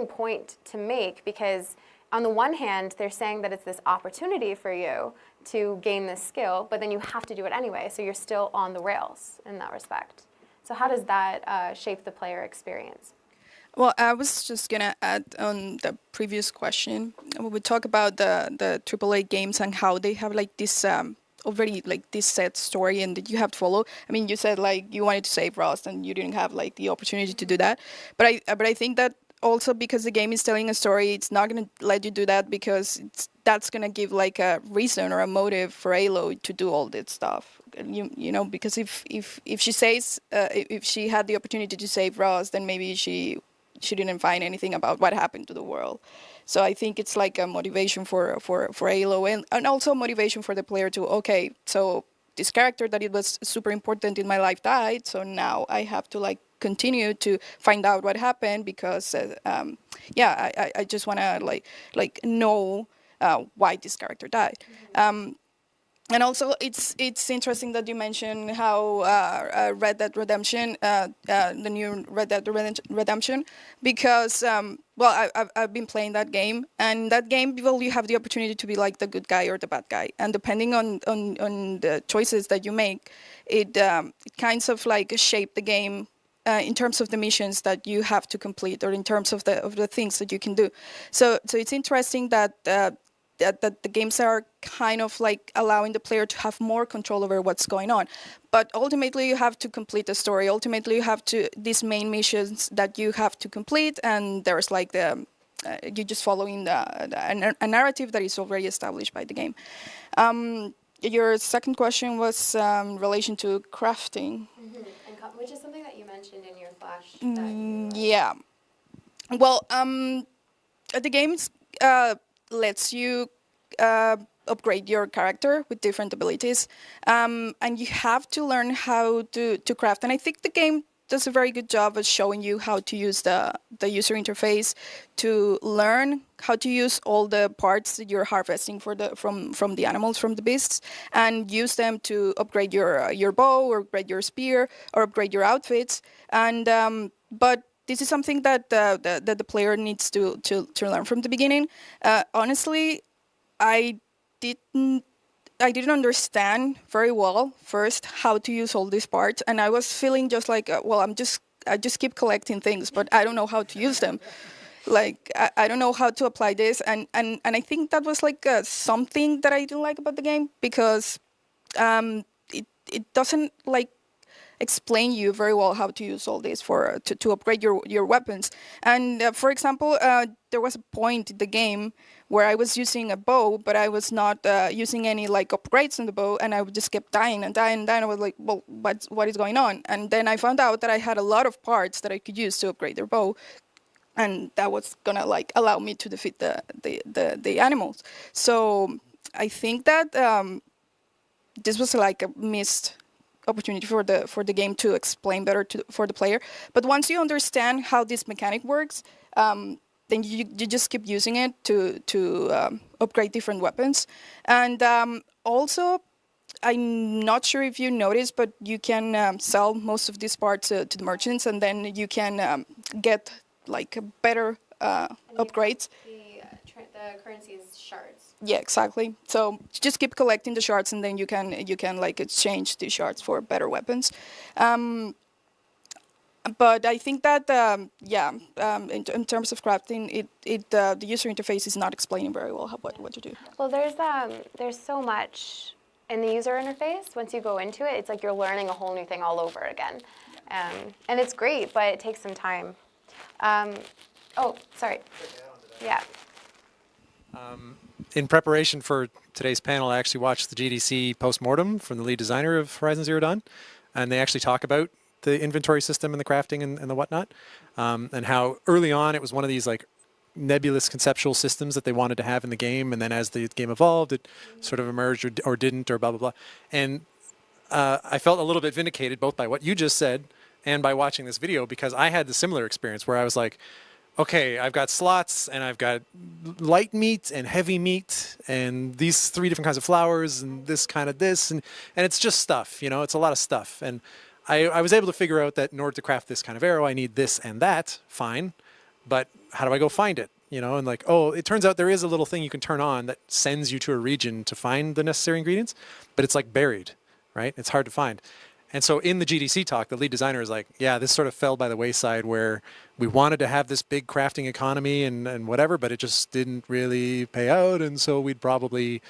point to make, because on the one hand, they're saying that it's this opportunity for you to gain this skill, but then you have to do it anyway, so you're still on the rails in that respect. So how does that shape the player experience? Well, I was just going to add on the previous question. We talk about the AAA games and how they have this already this set story and that you have to follow. I mean, you said you wanted to save Ross and you didn't have the opportunity to do that. But I think that also because the game is telling a story, it's not going to let you do that, because that's going to give a reason or a motive for Aloy to do all this stuff. Because if she says if she had the opportunity to save Ross, then maybe she didn't find anything about what happened to the world. So I think it's a motivation for Aloy, and also motivation for the player to, okay, so this character that it was super important in my life died, so now I have to continue to find out what happened, because I just want to know why this character died. And also, it's interesting that you mentioned how Red Dead Redemption, the new Red Dead Redemption, because well, I've been playing that game, and that game, well, you have the opportunity to be like the good guy or the bad guy, and depending on the choices that you make, it kinds of like shape the game in terms of the missions that you have to complete, or in terms of the things that you can do. So it's interesting that that the games are kind of like allowing the player to have more control over what's going on. But ultimately, you have to complete the story. Ultimately, you have to these main missions that you have to complete, and there's like the you're just following a narrative that is already established by the game. Your second question was in relation to crafting. And which is something that you mentioned in your flash. Yeah. Well, the games lets you upgrade your character with different abilities, and you have to learn how to craft. And I think the game does a very good job of showing you how to use the user interface to learn how to use all the parts that you're harvesting from the animals, from the beasts, and use them to upgrade your bow, or upgrade your spear, or upgrade your outfits. And but this is something that the player needs to learn from the beginning. Honestly, I didn't understand very well first how to use all these parts, and I was feeling just like, well, I just keep collecting things, but I don't know how to use them. Like I don't know how to apply this, and I think that was like something that I didn't like about the game, because it doesn't like explain you very well how to use all this to upgrade your weapons. And for example, there was a point in the game where I was using a bow, but I was not using any like upgrades on the bow, and I just kept dying and dying and dying. I was like, well, what is going on? And then I found out that I had a lot of parts that I could use to upgrade their bow, and that was gonna like allow me to defeat the animals. So I think that this was like a missed opportunity for the game to explain better for the player. But once you understand how this mechanic works, then you just keep using it to upgrade different weapons. And also, I'm not sure if you noticed, but you can sell most of these parts to the merchants, and then you can get like better upgrades. The currency is shards. Yeah, exactly. So just keep collecting the shards, and then you can like exchange the shards for better weapons. But I think that in terms of crafting, the user interface is not explaining very well what to do. Well, there's so much in the user interface. Once you go into it, it's like you're learning a whole new thing all over again, and it's great, but it takes some time. Oh, sorry. Yeah. In preparation for today's panel, I actually watched the GDC postmortem from the lead designer of Horizon Zero Dawn, and they actually talk about the inventory system and the crafting and the whatnot, and how early on it was one of these like nebulous conceptual systems that they wanted to have in the game, and then as the game evolved, it sort of emerged or didn't, or blah blah blah. And I felt a little bit vindicated both by what you just said and by watching this video, because I had the similar experience where I was like, okay, I've got slots, and I've got light meat and heavy meat, and these 3 different kinds of flowers, and this kind of this, and it's just stuff, you know, it's a lot of stuff. And I was able to figure out that in order to craft this kind of arrow, I need this and that, fine, but how do I go find it? You know, and like, oh, it turns out there is a little thing you can turn on that sends you to a region to find the necessary ingredients, but it's like buried, right? It's hard to find. And so in the GDC talk, the lead designer is like, yeah, this sort of fell by the wayside, where we wanted to have this big crafting economy and whatever, but it just didn't really pay out. And so we'd probably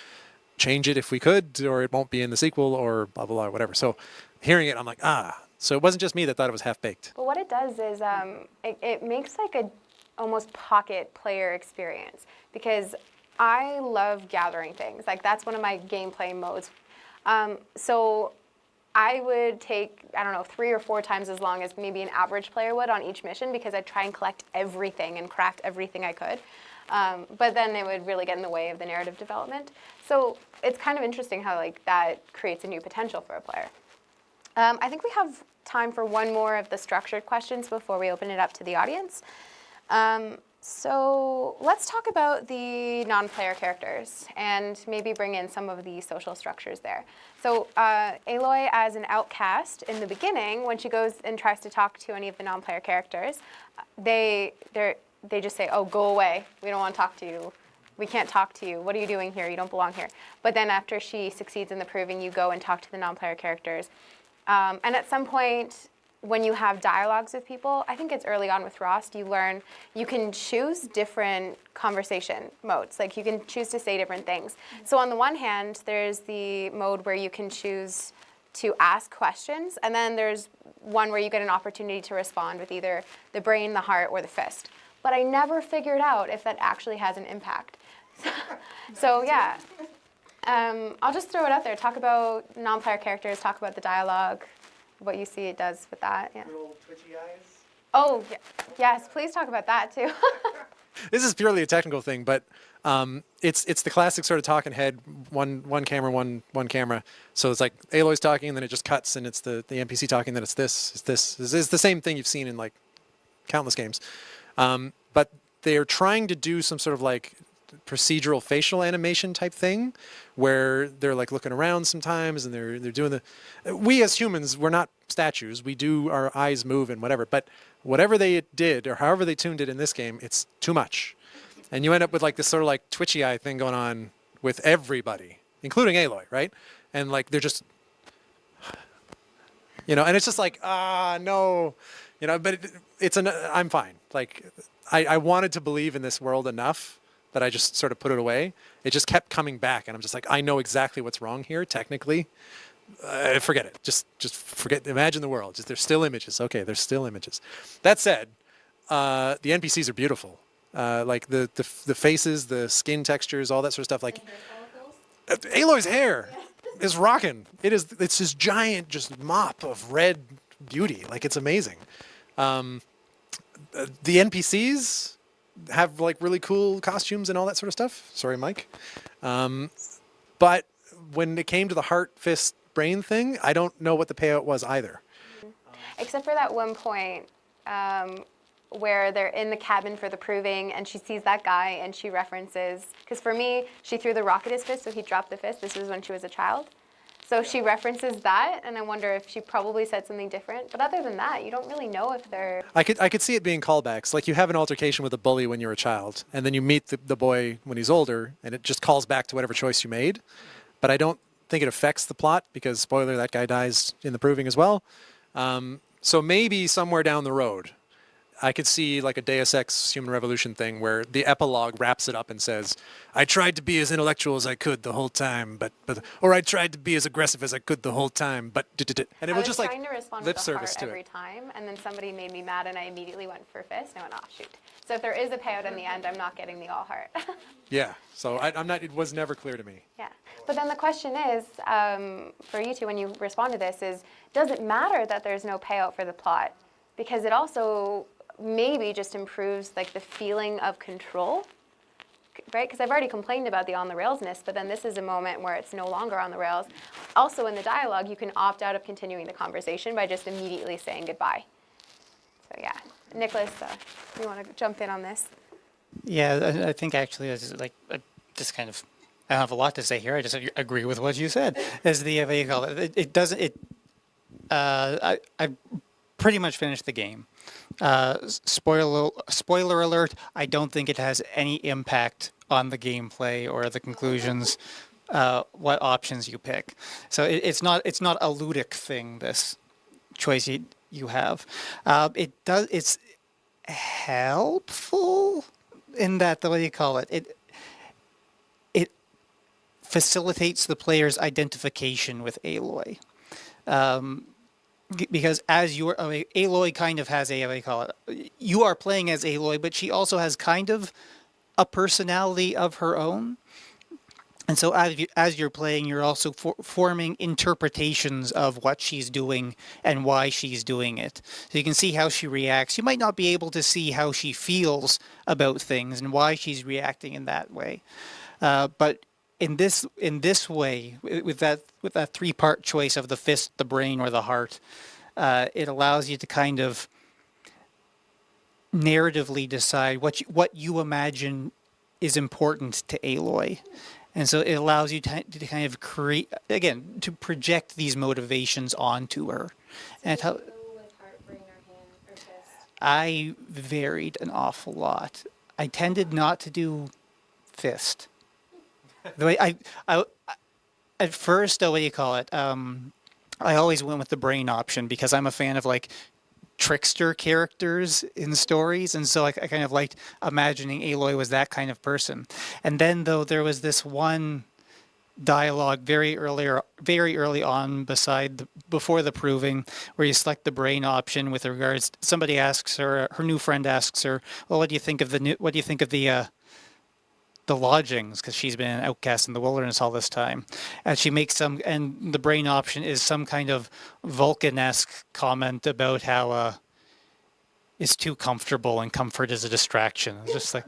change it if we could, or it won't be in the sequel, or blah, blah, blah, whatever. So hearing it, I'm like, so it wasn't just me that thought it was half-baked. But what it does is it makes like a almost pocket player experience, because I love gathering things. Like that's one of my gameplay modes. So I would take, I don't know, 3 or 4 times as long as maybe an average player would on each mission, because I'd try and collect everything and craft everything I could. But then it would really get in the way of the narrative development. So it's kind of interesting how like that creates a new potential for a player. I think we have time for one more of the structured questions before we open it up to the audience. So let's talk about the non-player characters and maybe bring in some of the social structures there. So Aloy, as an outcast in the beginning, when she goes and tries to talk to any of the non-player characters, they're they just say, oh, go away. We don't want to talk to you. We can't talk to you. What are you doing here? You don't belong here. But then after she succeeds in the proving, you go and talk to the non-player characters. And at some point, when you have dialogues with people, I think it's early on with Rost, you learn you can choose different conversation modes. Like you can choose to say different things. So on the one hand, there's the mode where you can choose to ask questions, and then there's one where you get an opportunity to respond with either the brain, the heart, or the fist. But I never figured out if that actually has an impact. So yeah, I'll just throw it out there. Talk about non-player characters, talk about the dialogue, what you see it does with that. Yeah. Little twitchy eyes. Oh, yeah. Yes, please talk about that too. This is purely a technical thing, but it's the classic sort of talking head, one camera, one camera. So it's like Aloy's talking, and then it just cuts, and it's the NPC talking, then it's this. It's the same thing you've seen in like countless games. But they're trying to do some sort of like procedural facial animation type thing where they're like looking around sometimes, and they're doing we as humans, we're not statues. We do, our eyes move and whatever, but whatever they did or however they tuned it in this game, it's too much. And you end up with like this sort of like twitchy eye thing going on with everybody, including Aloy, right? And like they're just, and it's just like, no, but I'm fine. Like I wanted to believe in this world enough that I just sort of put it away. It just kept coming back, and I'm just like, I know exactly what's wrong here, technically. Forget it. Just forget. Imagine the world. There's still images. Okay, there's still images. That said, the NPCs are beautiful. Like the faces, the skin textures, all that sort of stuff. Like Aloy's hair is rocking. It's this giant just mop of red beauty. Like it's amazing. The NPCs have like really cool costumes and all that sort of stuff. Sorry, Mike. But when it came to the heart, fist, brain thing, I don't know what the payout was either. Except for that one point where they're in the cabin for the proving, and she sees that guy, and she references, because for me, she threw the rock at his fist, so he dropped the fist. This was when she was a child. So she references that, and I wonder if she probably said something different. But other than that, you don't really know if they're... I could see it being callbacks. Like you have an altercation with a bully when you're a child, and then you meet the boy when he's older, and it just calls back to whatever choice you made. But I don't think it affects the plot, because, spoiler, that guy dies in the proving as well. So maybe somewhere down the road, I could see like a Deus Ex Human Revolution thing where the epilogue wraps it up and says, I tried to be as intellectual as I could the whole time, or I tried to be as aggressive as I could the whole time, but and it was just like lip service to every it. time, and then somebody made me mad, and I immediately went for fist, and I went, oh, shoot. So if there is a payout in the end, I'm not getting the all heart. Yeah, so I'm not. It was never clear to me. Yeah, but then the question is, for you two, when you respond to this, is does it matter that there's no payout for the plot? Because it also maybe just improves like the feeling of control, right? Because I've already complained about the on the railsness, but then this is a moment where it's no longer on the rails. Also in the dialogue, you can opt out of continuing the conversation by just immediately saying goodbye. So yeah, Nicholas, you want to jump in on this? Yeah, I think actually it's like I don't have a lot to say here. I just agree with what you said. As the what do you call it? It doesn't. I pretty much finished the game. Spoiler alert, I don't think it has any impact on the gameplay or the conclusions, what options you pick. So it's not a ludic thing, this choice you have. It's helpful in that, what do you call it? It facilitates the player's identification with Aloy. Because as Aloy kind of has you are playing as Aloy, but she also has kind of a personality of her own. And so as you're playing, you're also forming interpretations of what she's doing and why she's doing it. So you can see how she reacts. You might not be able to see how she feels about things and why she's reacting in that way. But in this way, with that three-part choice of the fist, the brain, or the heart, it allows you to kind of narratively decide what you imagine is important to Aloy. And so it allows you to kind of create, again, to project these motivations onto her. So and you how, go with heart, brain, or hand, or fist? I varied an awful lot. I tended not to do fist. The way I at first, what do you call it? I always went with the brain option because I'm a fan of like trickster characters in stories, and so I kind of liked imagining Aloy was that kind of person. And then though there was this one dialogue very early on before the proving, where you select the brain option with regards. Somebody asks her, her new friend asks her, "Well, what do you think of the lodgings?" Because she's been an outcast in the wilderness all this time, and she makes and the brain option is some kind of Vulcan-esque comment about how it's too comfortable and comfort is a distraction. It's just like.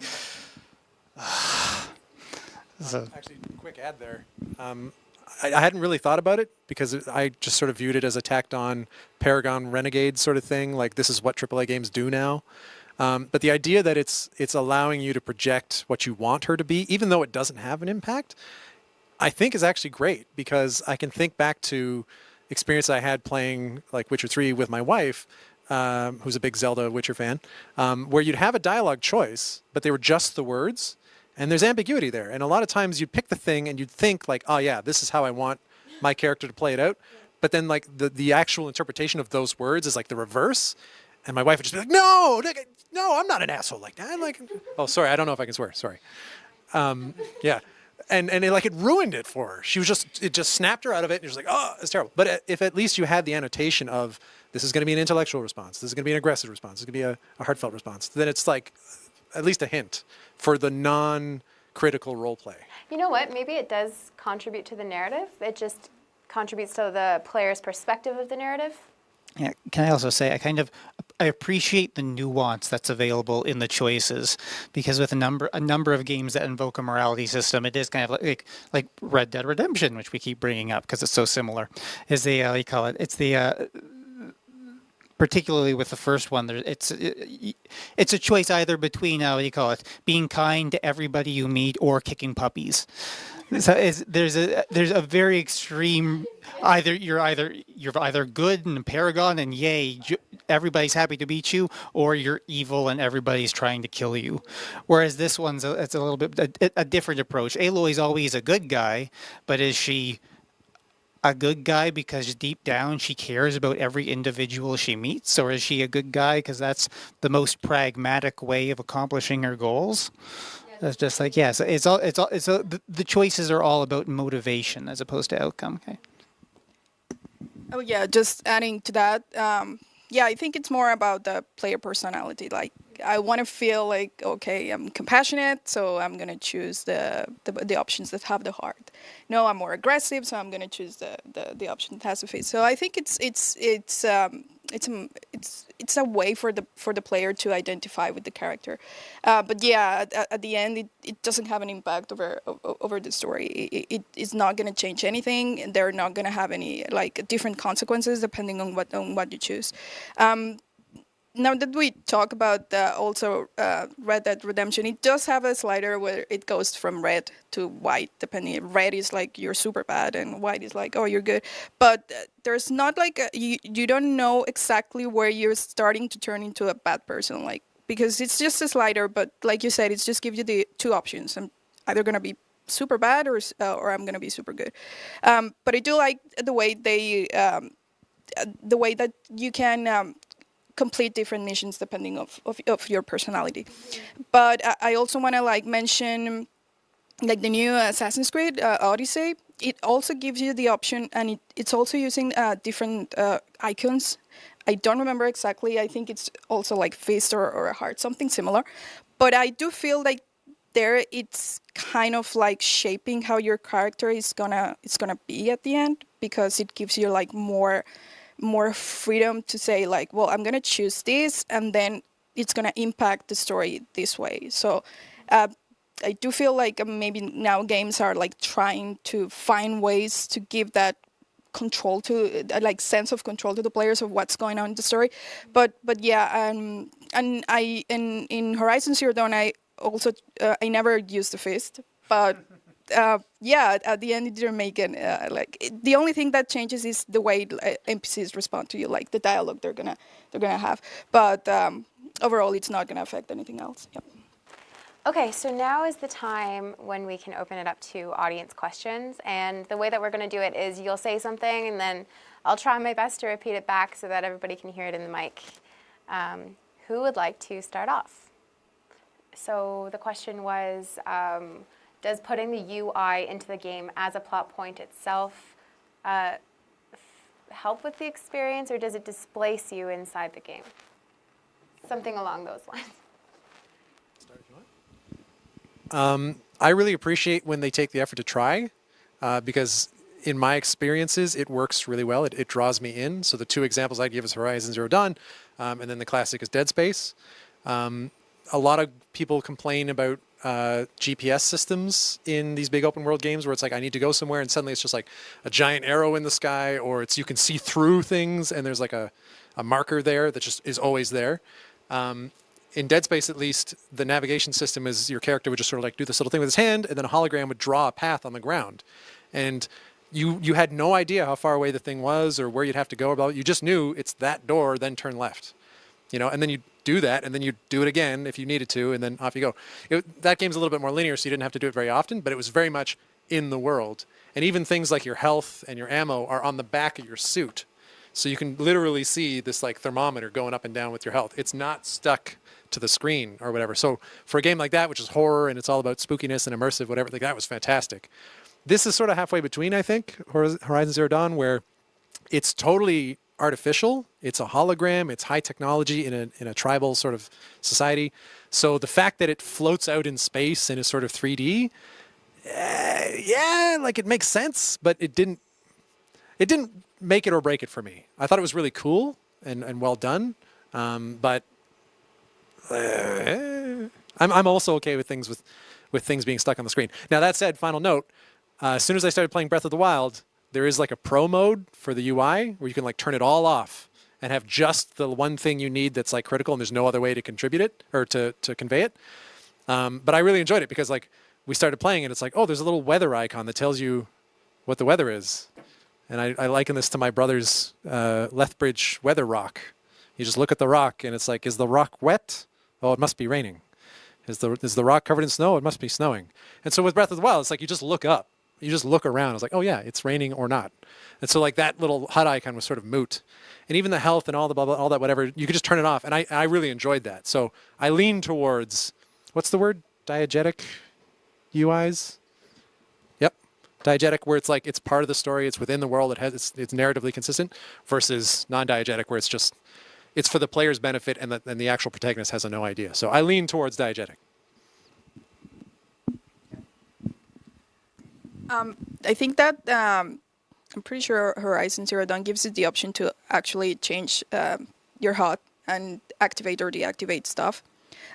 So. Actually, quick add there. I hadn't really thought about it because I just sort of viewed it as a tacked on Paragon Renegade sort of thing. Like, this is what AAA games do now. But the idea that it's allowing you to project what you want her to be, even though it doesn't have an impact, I think is actually great, because I can think back to experience I had playing like Witcher 3 with my wife, who's a big Zelda Witcher fan, where you'd have a dialogue choice, but they were just the words. And there's ambiguity there. And a lot of times you'd pick the thing and you'd think like, oh yeah, this is how I want my character to play it out. But then like the actual interpretation of those words is like the reverse. And my wife would just be like, no, I'm not an asshole like that. Like, oh, sorry, I don't know if I can swear. Sorry. Yeah. And it ruined it for her. It just snapped her out of it. And you're just like, oh, it's terrible. But if at least you had the annotation of, this is going to be an intellectual response, this is going to be an aggressive response, this is going to be a heartfelt response, then it's like at least a hint for the non-critical role play. You know what? Maybe it does contribute to the narrative. It just contributes to the player's perspective of the narrative. Yeah. Can I also say I appreciate the nuance that's available in the choices, because with a number of games that invoke a morality system, it is kind of like Red Dead Redemption, which we keep bringing up because it's so similar. Is the you call it? It's the particularly with the first one, it's a choice either between being kind to everybody you meet or kicking puppies. So there's a very extreme. You're either good and Paragon and yay, everybody's happy to beat you, or you're evil and everybody's trying to kill you. Whereas this one's it's a little bit a different approach. Aloy's always a good guy, but is she a good guy because deep down she cares about every individual she meets, or is she a good guy because that's the most pragmatic way of accomplishing her goals? That's just like, yeah, so the choices are all about motivation as opposed to outcome. Okay. Oh yeah, just adding to that. Yeah, I think it's more about the player personality. Like, I want to feel like, okay, I'm compassionate, so I'm gonna choose the options that have the heart. No, I'm more aggressive, so I'm gonna choose the option that has the face. So I think it's a way for the player to identify with the character. But yeah, at the end, it doesn't have an impact over the story. It is not gonna change anything. They're not gonna have any like different consequences depending on what you choose. Now that we talk about also Red Dead Redemption, it does have a slider where it goes from red to white, depending. Red is like you're super bad, and white is like, oh, you're good. But there's not like you don't know exactly where you're starting to turn into a bad person, like, because it's just a slider. But like you said, it just gives you the two options. I'm either gonna be super bad or I'm gonna be super good. But I do like the way that you can. Complete different missions depending of your personality. But I also want to like mention like the new Assassin's Creed Odyssey. It also gives you the option, and it's also using different icons. I don't remember exactly. I think it's also like fist or a heart, something similar. But I do feel like there it's kind of like shaping how your character is gonna be at the end, because it gives you like more freedom to say like, well, I'm gonna choose this, and then it's gonna impact the story this way. So I do feel like maybe now games are like trying to find ways to give that control to like sense of control to the players of what's going on in the story. But yeah, and I in Horizon Zero Dawn I also I never used the fist, but. Yeah, at the end it didn't make it the only thing that changes is the way NPCs respond to you, like the dialogue they're gonna have. But overall, it's not going to affect anything else. Yep. Okay, so now is the time when we can open it up to audience questions. And the way that we're going to do it is you'll say something, and then I'll try my best to repeat it back so that everybody can hear it in the mic. Who would like to start off? So the question was, does putting the UI into the game as a plot point itself help with the experience, or does it displace you inside the game? Something along those lines. I really appreciate when they take the effort to try, because in my experiences, it works really well. It draws me in. So the two examples I give is Horizon Zero Dawn, and then the classic is Dead Space. A lot of people complain about GPS systems in these big open world games where it's like, I need to go somewhere and suddenly it's just like a giant arrow in the sky, or it's you can see through things and there's like a marker there that just is always there. In Dead Space, at least, the navigation system is your character would just sort of like do this little thing with his hand, and then a hologram would draw a path on the ground. And you had no idea how far away the thing was or where you'd have to go about it. You just knew it's that door, then turn left. You know, and then you do that, and then you do it again if you needed to, and then off you go. That game's a little bit more linear, so you didn't have to do it very often, but it was very much in the world. And even things like your health and your ammo are on the back of your suit. So you can literally see this like thermometer going up and down with your health. It's not stuck to the screen or whatever. So for a game like that, which is horror and it's all about spookiness and immersive, whatever, like that was fantastic. This is sort of halfway between, I think, Horizon Zero Dawn, where it's totally artificial. It's a hologram. It's high technology in a tribal sort of society. So the fact that it floats out in space and is sort of 3D, yeah, like it makes sense, but it didn't make it or break it for me. I thought it was really cool and well done, but I'm also okay with things with things being stuck on the screen. Now that said, final note: as soon as I started playing Breath of the Wild, there is like a pro mode for the UI where you can like turn it all off and have just the one thing you need that's like critical, and there's no other way to contribute it or to convey it. But I really enjoyed it because like we started playing and it's like, oh, there's a little weather icon that tells you what the weather is. And I liken this to my brother's Lethbridge weather rock. You just look at the rock and it's like, is the rock wet? Oh, it must be raining. Is the rock covered in snow? It must be snowing. And so with Breath of the Wild, it's like you just look up. You just look around. It's like, oh yeah, it's raining or not. And so like that little HUD icon was sort of moot. And even the health and all the blah, blah, all that whatever, you could just turn it off. And I really enjoyed that. So I lean towards, what's the word? Diegetic UIs? Yep. Diegetic, where it's like it's part of the story, it's within the world, it's narratively consistent, versus non-diegetic, where it's for the player's benefit and the actual protagonist has no idea. So I lean towards diegetic. I think that I'm pretty sure Horizon Zero Dawn gives you the option to actually change your HUD and activate or deactivate stuff.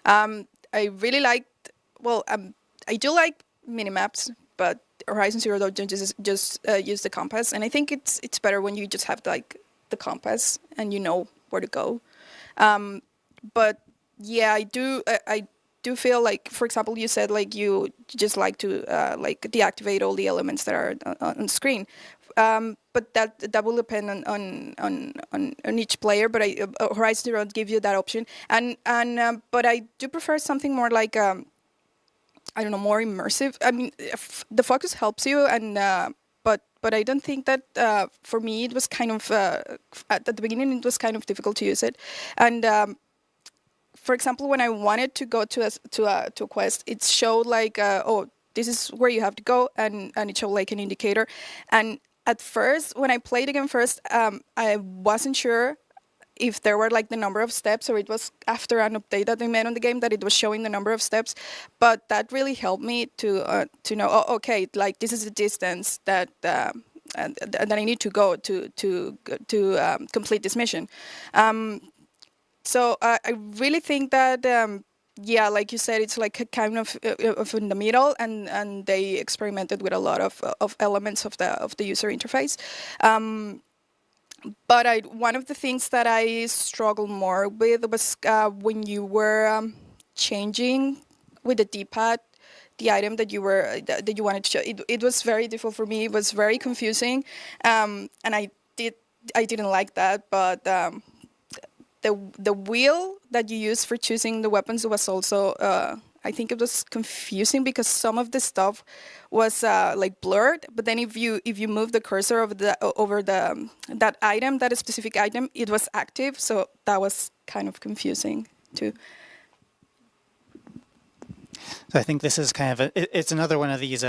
I really liked, I do like minimaps, but Horizon Zero Dawn just use the compass, and I think it's better when you just have like the compass and you know where to go. But yeah, I do feel like, for example, you said like you just like to like deactivate all the elements that are on screen. But that will depend on each player. But Horizon Zero Dawn give you that option, but I do prefer something more like I don't know, more immersive. I mean, the focus helps you, and but I don't think that for me it was kind of at the beginning it was kind of difficult to use it, and for example, when I wanted to go to a quest, it showed like oh, this is where you have to go, and it showed like an indicator, and at first when I played again first, I wasn't sure if there were like the number of steps, or it was after an update that they made on the game that it was showing the number of steps. But that really helped me to know, oh, okay, like this is the distance that I need to go to complete this mission. So I really think that yeah, like you said, it's like a kind of in the middle, and they experimented with a lot of elements of the user interface. But one of the things that I struggled more with was when you were changing with the D-pad the item that you wanted to show. It was very difficult for me. It was very confusing, and I didn't like that. But the wheel that you use for choosing the weapons was also I think it was confusing because some of the stuff was like blurred, but then if you move the cursor over that item, that specific item, it was active, so that was kind of confusing too. So I think this is kind of it's another one of these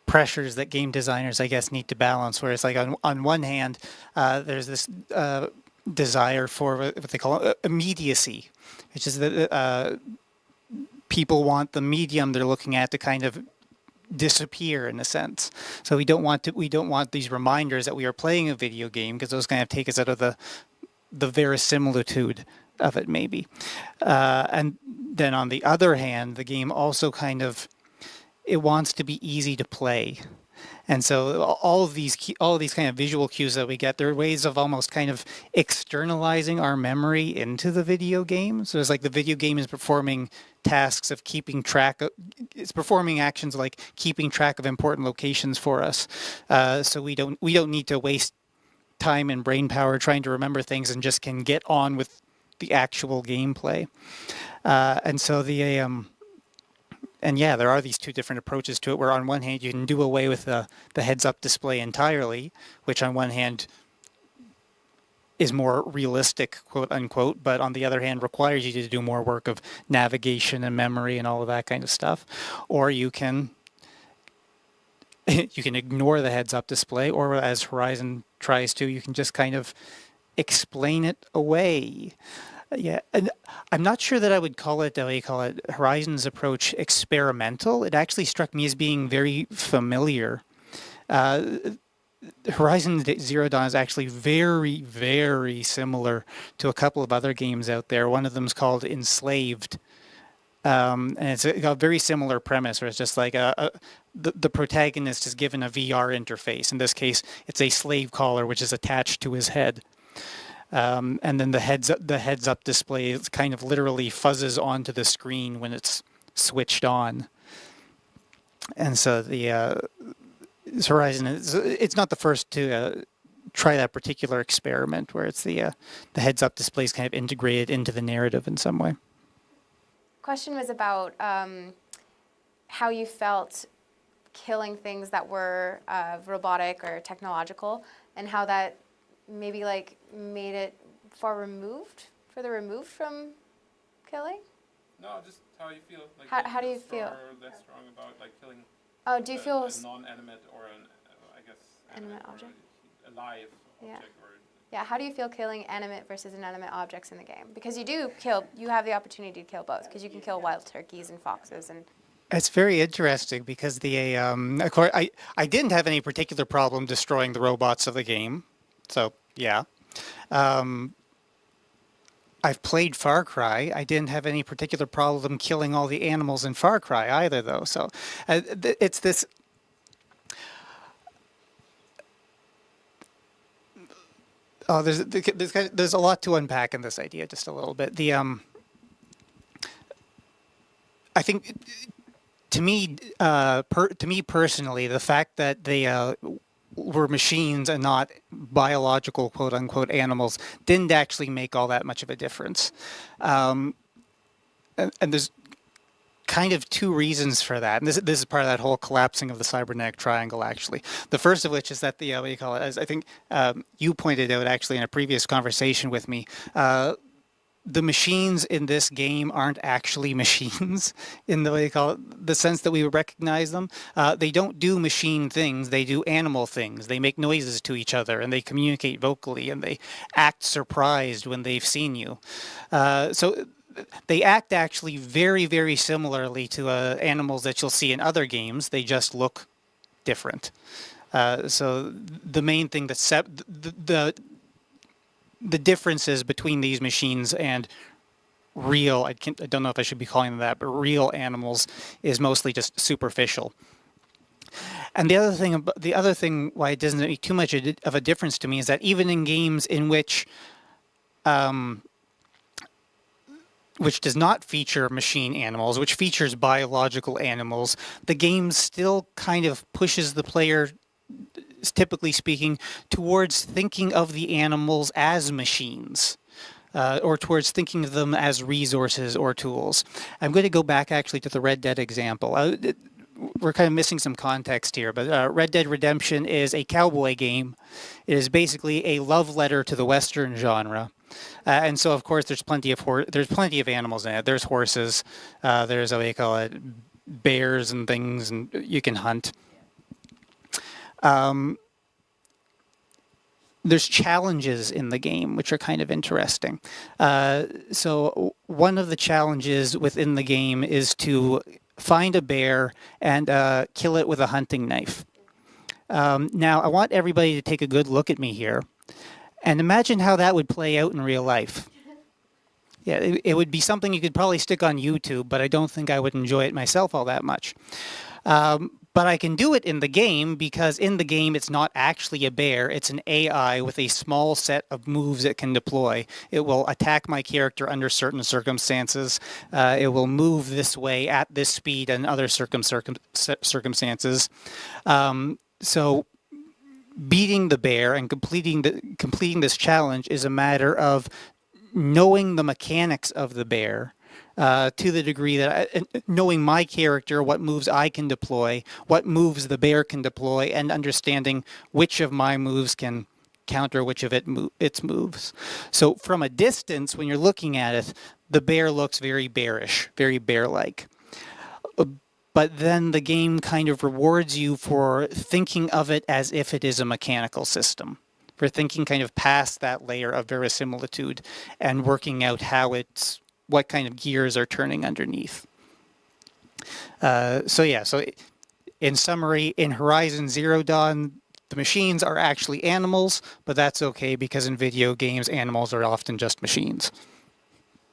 pressures that game designers, I guess, need to balance. Where it's like on one hand, there's this desire for what they call immediacy, which is that people want the medium they're looking at to kind of disappear in a sense. So we don't want these reminders that we are playing a video game, because those kind of take us out of the verisimilitude of it, maybe. And then on the other hand, the game also kind of, it wants to be easy to play. And so all of these kind of visual cues that we get, they're ways of almost kind of externalizing our memory into the video game. So it's like the video game is performing tasks of keeping track of, it's performing actions like keeping track of important locations for us. So we don't need to waste time and brain power trying to remember things, and just can get on with the actual gameplay. And so and yeah, there are these two different approaches to it, where on one hand you can do away with the heads-up display entirely, which on one hand is more realistic, quote unquote, but on the other hand requires you to do more work of navigation and memory and all of that kind of stuff. Or you can ignore the heads-up display, or as Horizon tries to, you can just kind of explain it away. Yeah, and I'm not sure that I would call it, Horizon's approach experimental. It actually struck me as being very familiar. Horizon Zero Dawn is actually very, very similar to a couple of other games out there. One of them is called Enslaved. And it's a very similar premise, where it's just like the protagonist is given a VR interface. In this case, it's a slave collar which is attached to his head. And then the heads up display is kind of literally fuzzes onto the screen when it's switched on. And so Horizon it's not the first to try that particular experiment, where it's the heads up display is kind of integrated into the narrative in some way. Question was about how you felt killing things that were robotic or technological, and how that maybe like made it further removed from killing? No, just how you feel. Like how do you feel? Or less strong about like killing. Oh, do you feel a non-animate or an, I guess, animate object? A live object, or yeah. How do you feel killing animate versus inanimate objects in the game? Because you have the opportunity to kill both, because you can kill wild turkeys and foxes and. It's very interesting, because of course, I didn't have any particular problem destroying the robots of the game. So, yeah. I've played Far Cry. I didn't have any particular problem killing all the animals in Far Cry either, though. So, it's this... Oh, there's a lot to unpack in this idea, just a little bit. I think, to me personally, the fact that they were machines and not biological, quote unquote, animals didn't actually make all that much of a difference. And there's kind of two reasons for that. And this is part of that whole collapsing of the cybernetic triangle, actually. The first of which is that as I think you pointed out actually in a previous conversation with me, the machines in this game aren't actually machines in the sense that we would recognize them. They don't do machine things, they do animal things. They make noises to each other, and they communicate vocally, and they act surprised when they've seen you. So they act actually very, very similarly to animals that you'll see in other games. They just look different. So the main thing that the differences between these machines and real, I don't know if I should be calling them that, but real animals is mostly just superficial. And the other thing why it doesn't make too much of a difference to me is that even in games in which does not feature machine animals, which features biological animals, the game still kind of pushes the player, typically speaking, towards thinking of the animals as machines. or towards thinking of them as resources or tools. I'm going to go back actually to the Red Dead example. We're kind of missing some context here, but Red Dead Redemption is a cowboy game. It is basically a love letter to the Western genre. And so, of course, there's plenty of animals in it. There's horses. There's what you call it, bears and things, and you can hunt. There's challenges in the game, which are kind of interesting. So one of the challenges within the game is to find a bear and kill it with a hunting knife. Now, I want everybody to take a good look at me here and imagine how that would play out in real life. Yeah, it would be something you could probably stick on YouTube, but I don't think I would enjoy it myself all that much. But I can do it in the game because in the game it's not actually a bear, it's an AI with a small set of moves it can deploy. It will attack my character under certain circumstances. It will move this way at this speed and other circumstances. So beating the bear and completing this challenge is a matter of knowing the mechanics of the bear. To the degree that knowing my character, what moves I can deploy, what moves the bear can deploy, and understanding which of my moves can counter which of its moves. So from a distance, when you're looking at it, the bear looks very bearish, very bear-like. But then the game kind of rewards you for thinking of it as if it is a mechanical system, for thinking kind of past that layer of verisimilitude and working out what kind of gears are turning underneath. So in summary, in Horizon Zero Dawn, the machines are actually animals, but that's okay because in video games, animals are often just machines.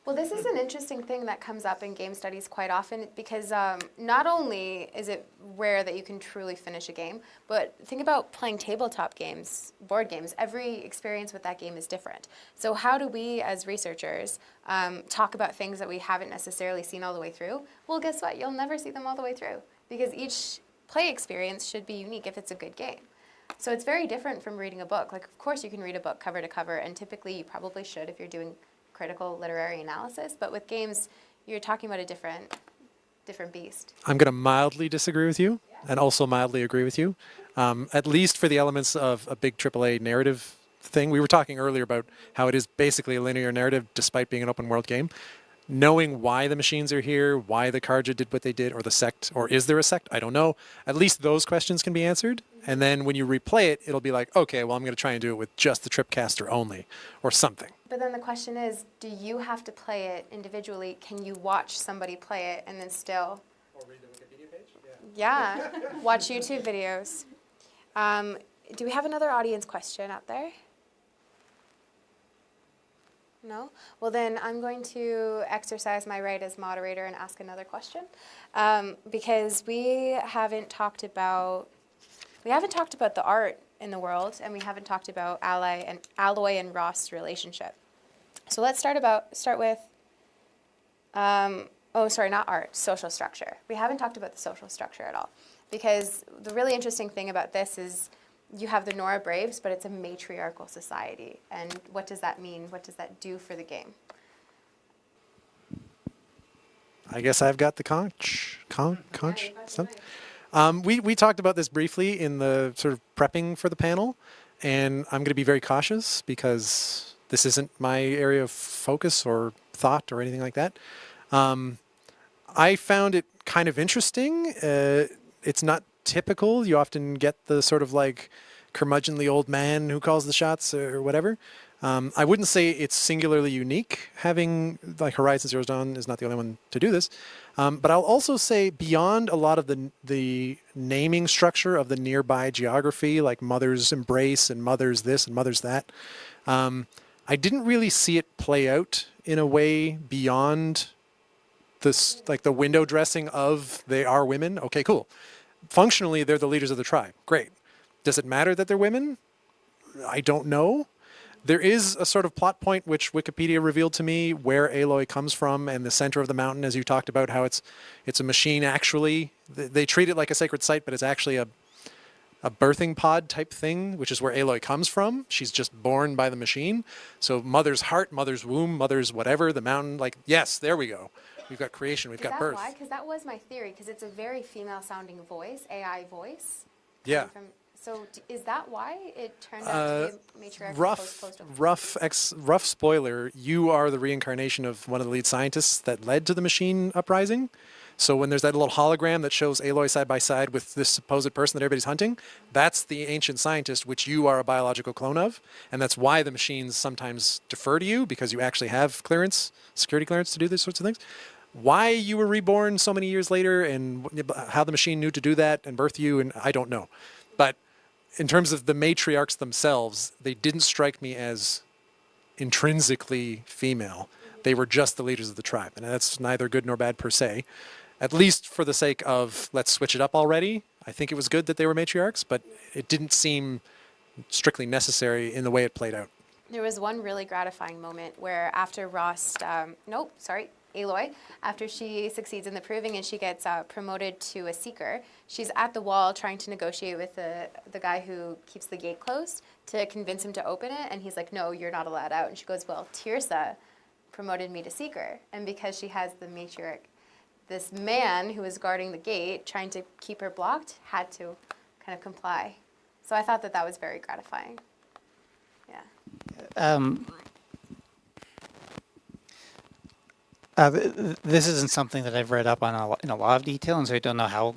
Well, this is an interesting thing that comes up in game studies quite often because not only is it rare that you can truly finish a game, but think about playing tabletop games, board games. Every experience with that game is different. So how do we as researchers talk about things that we haven't necessarily seen all the way through? Well, guess what? You'll never see them all the way through because each play experience should be unique if it's a good game. So it's very different from reading a book. Like, of course, you can read a book cover to cover, and typically you probably should if you're doing critical literary analysis, but with games, you're talking about a different beast. I'm going to mildly disagree with you and also mildly agree with you, at least for the elements of a big AAA narrative thing. We were talking earlier about how it is basically a linear narrative despite being an open world game. Knowing why the machines are here, why the Carja did what they did, or the sect, or is there a sect? I don't know. At least those questions can be answered. And then when you replay it, it'll be like, okay, well, I'm going to try and do it with just the Tripcaster only, or something. But then the question is, do you have to play it individually? Can you watch somebody play it and then still... Or read the Wikipedia page? Yeah, watch YouTube videos. Do we have another audience question out there? No? Well, then I'm going to exercise my right as moderator and ask another question because we haven't talked about the art in the world, and we haven't talked about Alloy and Ross relationship. So let's start with not art, social structure. We haven't talked about the social structure at all because the really interesting thing about this is you have the Nora Braves, but it's a matriarchal society. And what does that mean? What does that do for the game? I guess I've got the conch. We talked about this briefly in the sort of prepping for the panel, and I'm going to be very cautious because this isn't my area of focus or thought or anything like that. I found it kind of interesting. It's not typical. You often get the sort of like curmudgeonly old man who calls the shots or whatever. I wouldn't say it's singularly unique. Having like Horizon Zero Dawn is not the only one to do this. But I'll also say beyond a lot of the naming structure of the nearby geography, like Mother's Embrace and Mother's this and Mother's that, I didn't really see it play out in a way beyond this, like the window dressing of they are women. Okay, cool. Functionally, they're the leaders of the tribe. Great. Does it matter that they're women? I don't know. There is a sort of plot point which Wikipedia revealed to me where Aloy comes from and the center of the mountain, as you talked about, how it's a machine actually. They treat it like a sacred site, but it's actually a birthing pod type thing, which is where Aloy comes from. She's just born by the machine. So mother's heart, mother's womb, mother's whatever, the mountain, like, yes, there we go. We've got creation, we've got birth. Is that why? Because that was my theory, because it's a very female-sounding voice, AI voice. Yeah. So is that why it turned out to be a matriarchal rough spoiler, you are the reincarnation of one of the lead scientists that led to the machine uprising. So when there's that little hologram that shows Aloy side by side with this supposed person that everybody's hunting, that's the ancient scientist, which you are a biological clone of. And that's why the machines sometimes defer to you, because you actually have clearance, security clearance to do these sorts of things. Why you were reborn so many years later and how the machine knew to do that and birth you, and I don't know. But in terms of the matriarchs themselves, they didn't strike me as intrinsically female. They were just the leaders of the tribe. And that's neither good nor bad per se. At least for the sake of, let's switch it up already. I think it was good that they were matriarchs, but it didn't seem strictly necessary in the way it played out. There was one really gratifying moment where after Aloy, after she succeeds in the proving and she gets promoted to a seeker, she's at the wall trying to negotiate with the guy who keeps the gate closed to convince him to open it, and he's like, no, you're not allowed out. And she goes, well, Tirsa promoted me to seeker, and because she has the matriarch, this man who was guarding the gate, trying to keep her blocked, had to kind of comply. So I thought that was very gratifying. Yeah. This isn't something that I've read up on in a lot of detail, and so I don't know how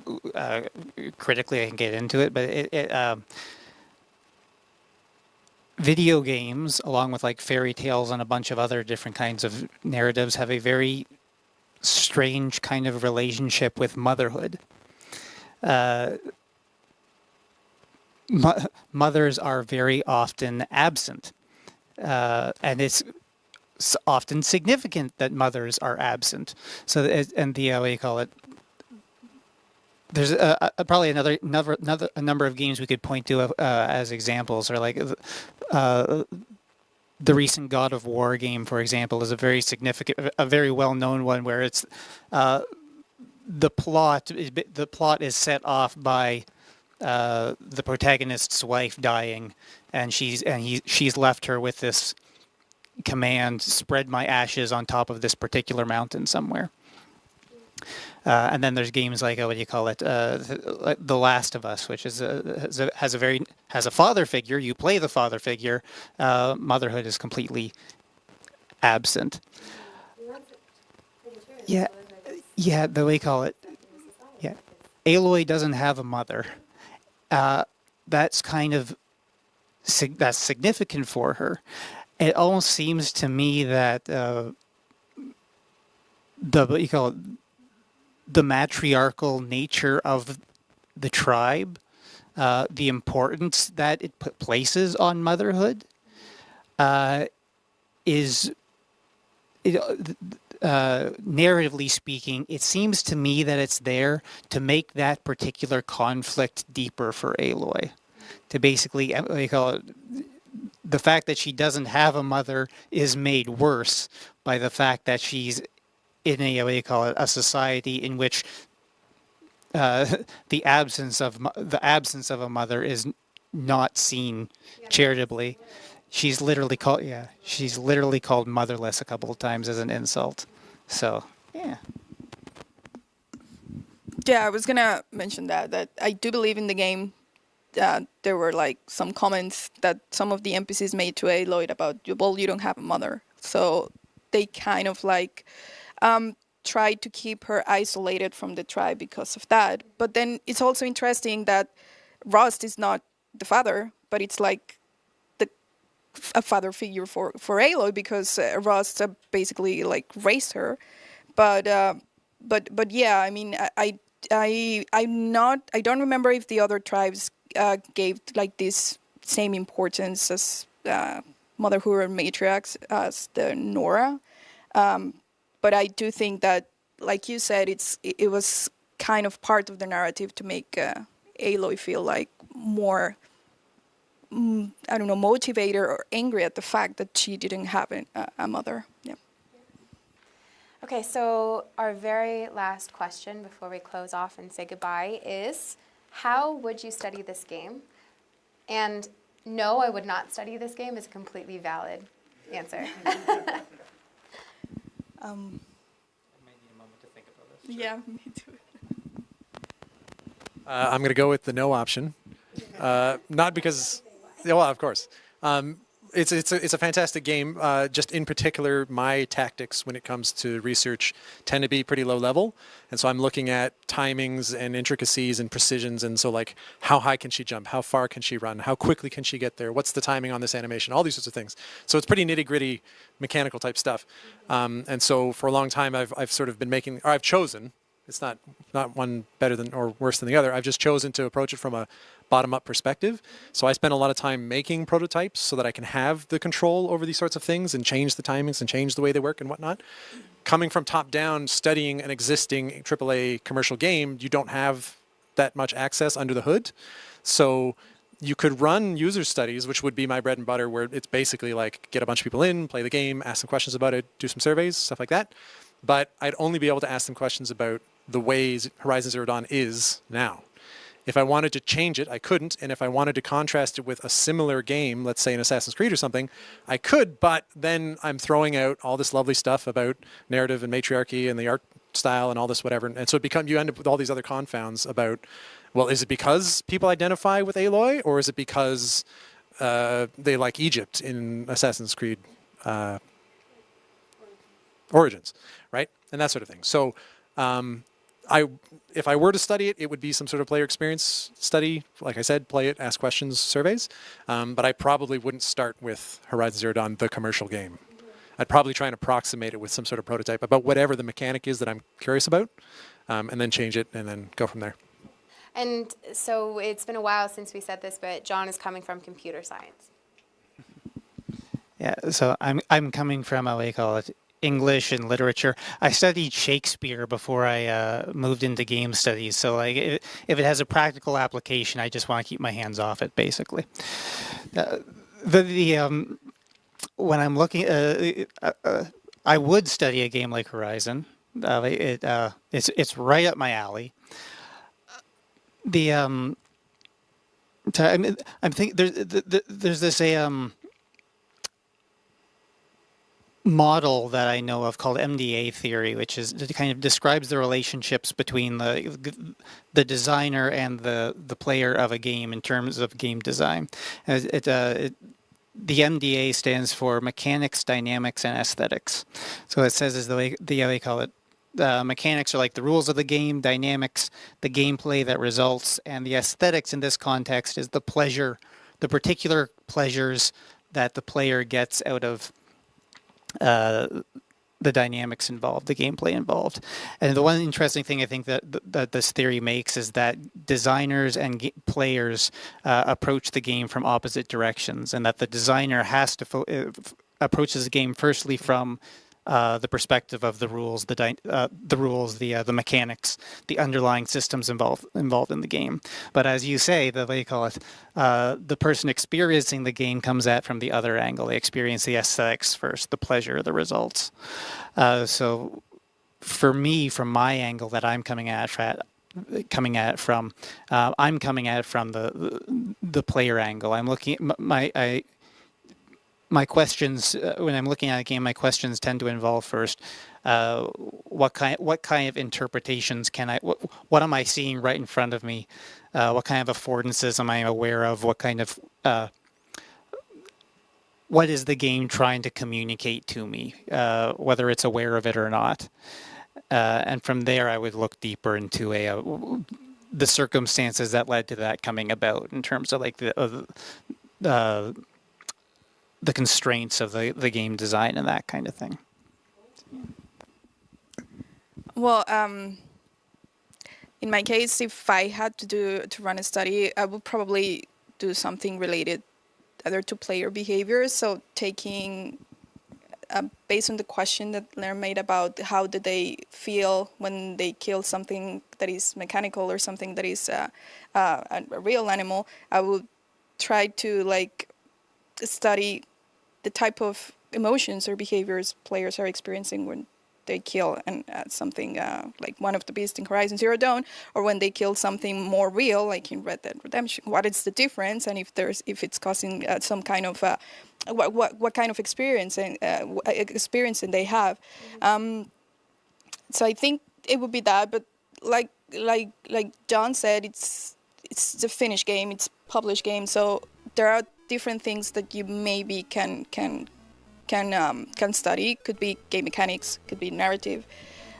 critically I can get into it. But video games, along with like fairy tales and a bunch of other different kinds of narratives, have a very strange kind of relationship with motherhood. Mothers are very often absent, and it's often significant that mothers are absent. So, and the what do you call it? There's probably a number of games we could point to as examples, or like the recent God of War game, for example, is a very significant, a very well-known one where it's the plot is set off by the protagonist's wife dying, and she's left her with this command: spread my ashes on top of this particular mountain somewhere. And then there's games like what do you call it, The Last of Us, which is has a father figure. You play the father figure. Motherhood is completely absent. Yeah, the way you call it. Yeah, Aloy doesn't have a mother. That's kind of that's significant for her. It almost seems to me that what you call it, the matriarchal nature of the tribe, the importance that it places on motherhood, is, narratively speaking, it seems to me that it's there to make that particular conflict deeper for Aloy. To basically, what do you call it, the fact that she doesn't have a mother is made worse by the fact that she's in a society in which the absence of a mother is not seen charitably. She's literally called motherless a couple of times as an insult. So yeah. Yeah, I was gonna mention that I do believe in the game. There were like some comments that some of the NPCs made to Aloy about, well, you don't have a mother. So they kind of like tried to keep her isolated from the tribe because of that. But then it's also interesting that Rust is not the father, but it's like a father figure for Aloy, because Rust basically like raised her. But yeah, I mean, I don't remember if the other tribes gave like this same importance as motherhood or matriarchs as the Nora. But I do think that, like you said, it was kind of part of the narrative to make Aloy feel like more, motivated or angry at the fact that she didn't have a mother. Yeah. Okay, so our very last question before we close off and say goodbye is, how would you study this game? And no, I would not study this game is a completely valid answer. Yeah, me too. I'm going to go with the no option. Not because, yeah, well, of course. It's a fantastic game. Just in particular, my tactics when it comes to research tend to be pretty low level, and so I'm looking at timings and intricacies and precisions, and so like how high can she jump, how far can she run, how quickly can she get there, what's the timing on this animation, all these sorts of things. So it's pretty nitty gritty, mechanical type stuff. And so for a long time, I've sort of been making, or I've chosen. It's not one better than or worse than the other. I've just chosen to approach it from a bottom-up perspective. So I spend a lot of time making prototypes so that I can have the control over these sorts of things and change the timings and change the way they work and whatnot. Coming from top-down, studying an existing AAA commercial game, you don't have that much access under the hood. So you could run user studies, which would be my bread and butter, where it's basically like get a bunch of people in, play the game, ask some questions about it, do some surveys, stuff like that. But I'd only be able to ask them questions about the ways Horizon Zero Dawn is now. If I wanted to change it, I couldn't. And if I wanted to contrast it with a similar game, let's say an Assassin's Creed or something, I could, but then I'm throwing out all this lovely stuff about narrative and matriarchy and the art style and all this whatever. And so you end up with all these other confounds about, well, is it because people identify with Aloy, or is it because they like Egypt in Assassin's Creed Origins, right? And that sort of thing. So if I were to study it, it would be some sort of player experience study. Like I said, play it, ask questions, surveys. But I probably wouldn't start with Horizon Zero Dawn, the commercial game. I'd probably try and approximate it with some sort of prototype about whatever the mechanic is that I'm curious about, and then change it and then go from there. And so it's been a while since we said this, but John is coming from computer science. Yeah, so I'm coming from what do you call it, English and literature. I studied Shakespeare before I moved into game studies. So like, if it has a practical application, I just want to keep my hands off it, basically. When I'm looking, I would study a game like Horizon. It's right up my alley. I'm thinking there's this model that I know of called MDA theory, which is it kind of describes the relationships between the designer and the player of a game in terms of game design. The MDA stands for mechanics, dynamics, and aesthetics. So it says is the way they call it. Mechanics are like the rules of the game, dynamics, the gameplay that results, and the aesthetics in this context is the pleasure, the particular pleasures that the player gets out of the dynamics involved, the gameplay involved. And the one interesting thing I think that this theory makes is that designers and players approach the game from opposite directions, and that the designer has to approaches the game firstly from the perspective of the rules, the mechanics, the underlying systems involved in the game. But as you say, the person experiencing the game comes at from the other angle. They experience the aesthetics first, the pleasure, the results. So for me, from my angle that I'm coming at it from the player angle. I'm looking my questions when I'm looking at a game. My questions tend to involve first, what kind of interpretations can I? What am I seeing right in front of me? What kind of affordances am I aware of? What kind of what is the game trying to communicate to me? Whether it's aware of it or not. And from there, I would look deeper into the circumstances that led to that coming about in terms of like the constraints of the game design and that kind of thing. Well, in my case, if I had to run a study, I would probably do something related either to player behavior. So taking, based on the question that Leonard made about how do they feel when they kill something that is mechanical or something that is a real animal, I would try to study the type of emotions or behaviors players are experiencing when they kill something like one of the beasts in Horizon Zero Dawn, or when they kill something more real, like in Red Dead Redemption. What is the difference, and if it's causing some kind of what kind of experience and they have. So I think it would be that, but like John said, it's a finished game, it's published game, so there are different things that you maybe can study. Could be game mechanics, could be narrative.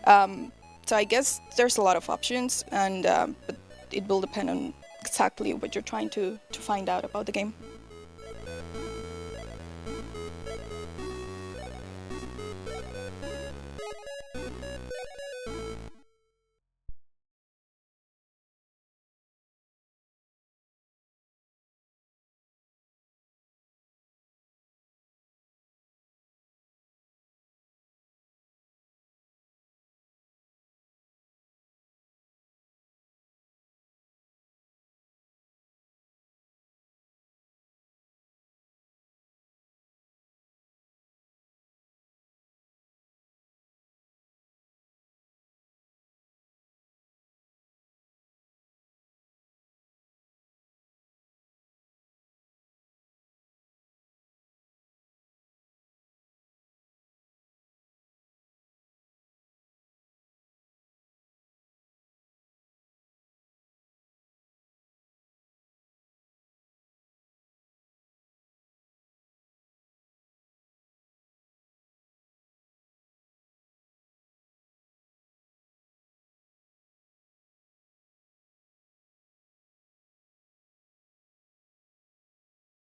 So I guess there's a lot of options, and but it will depend on exactly what you're trying to find out about the game.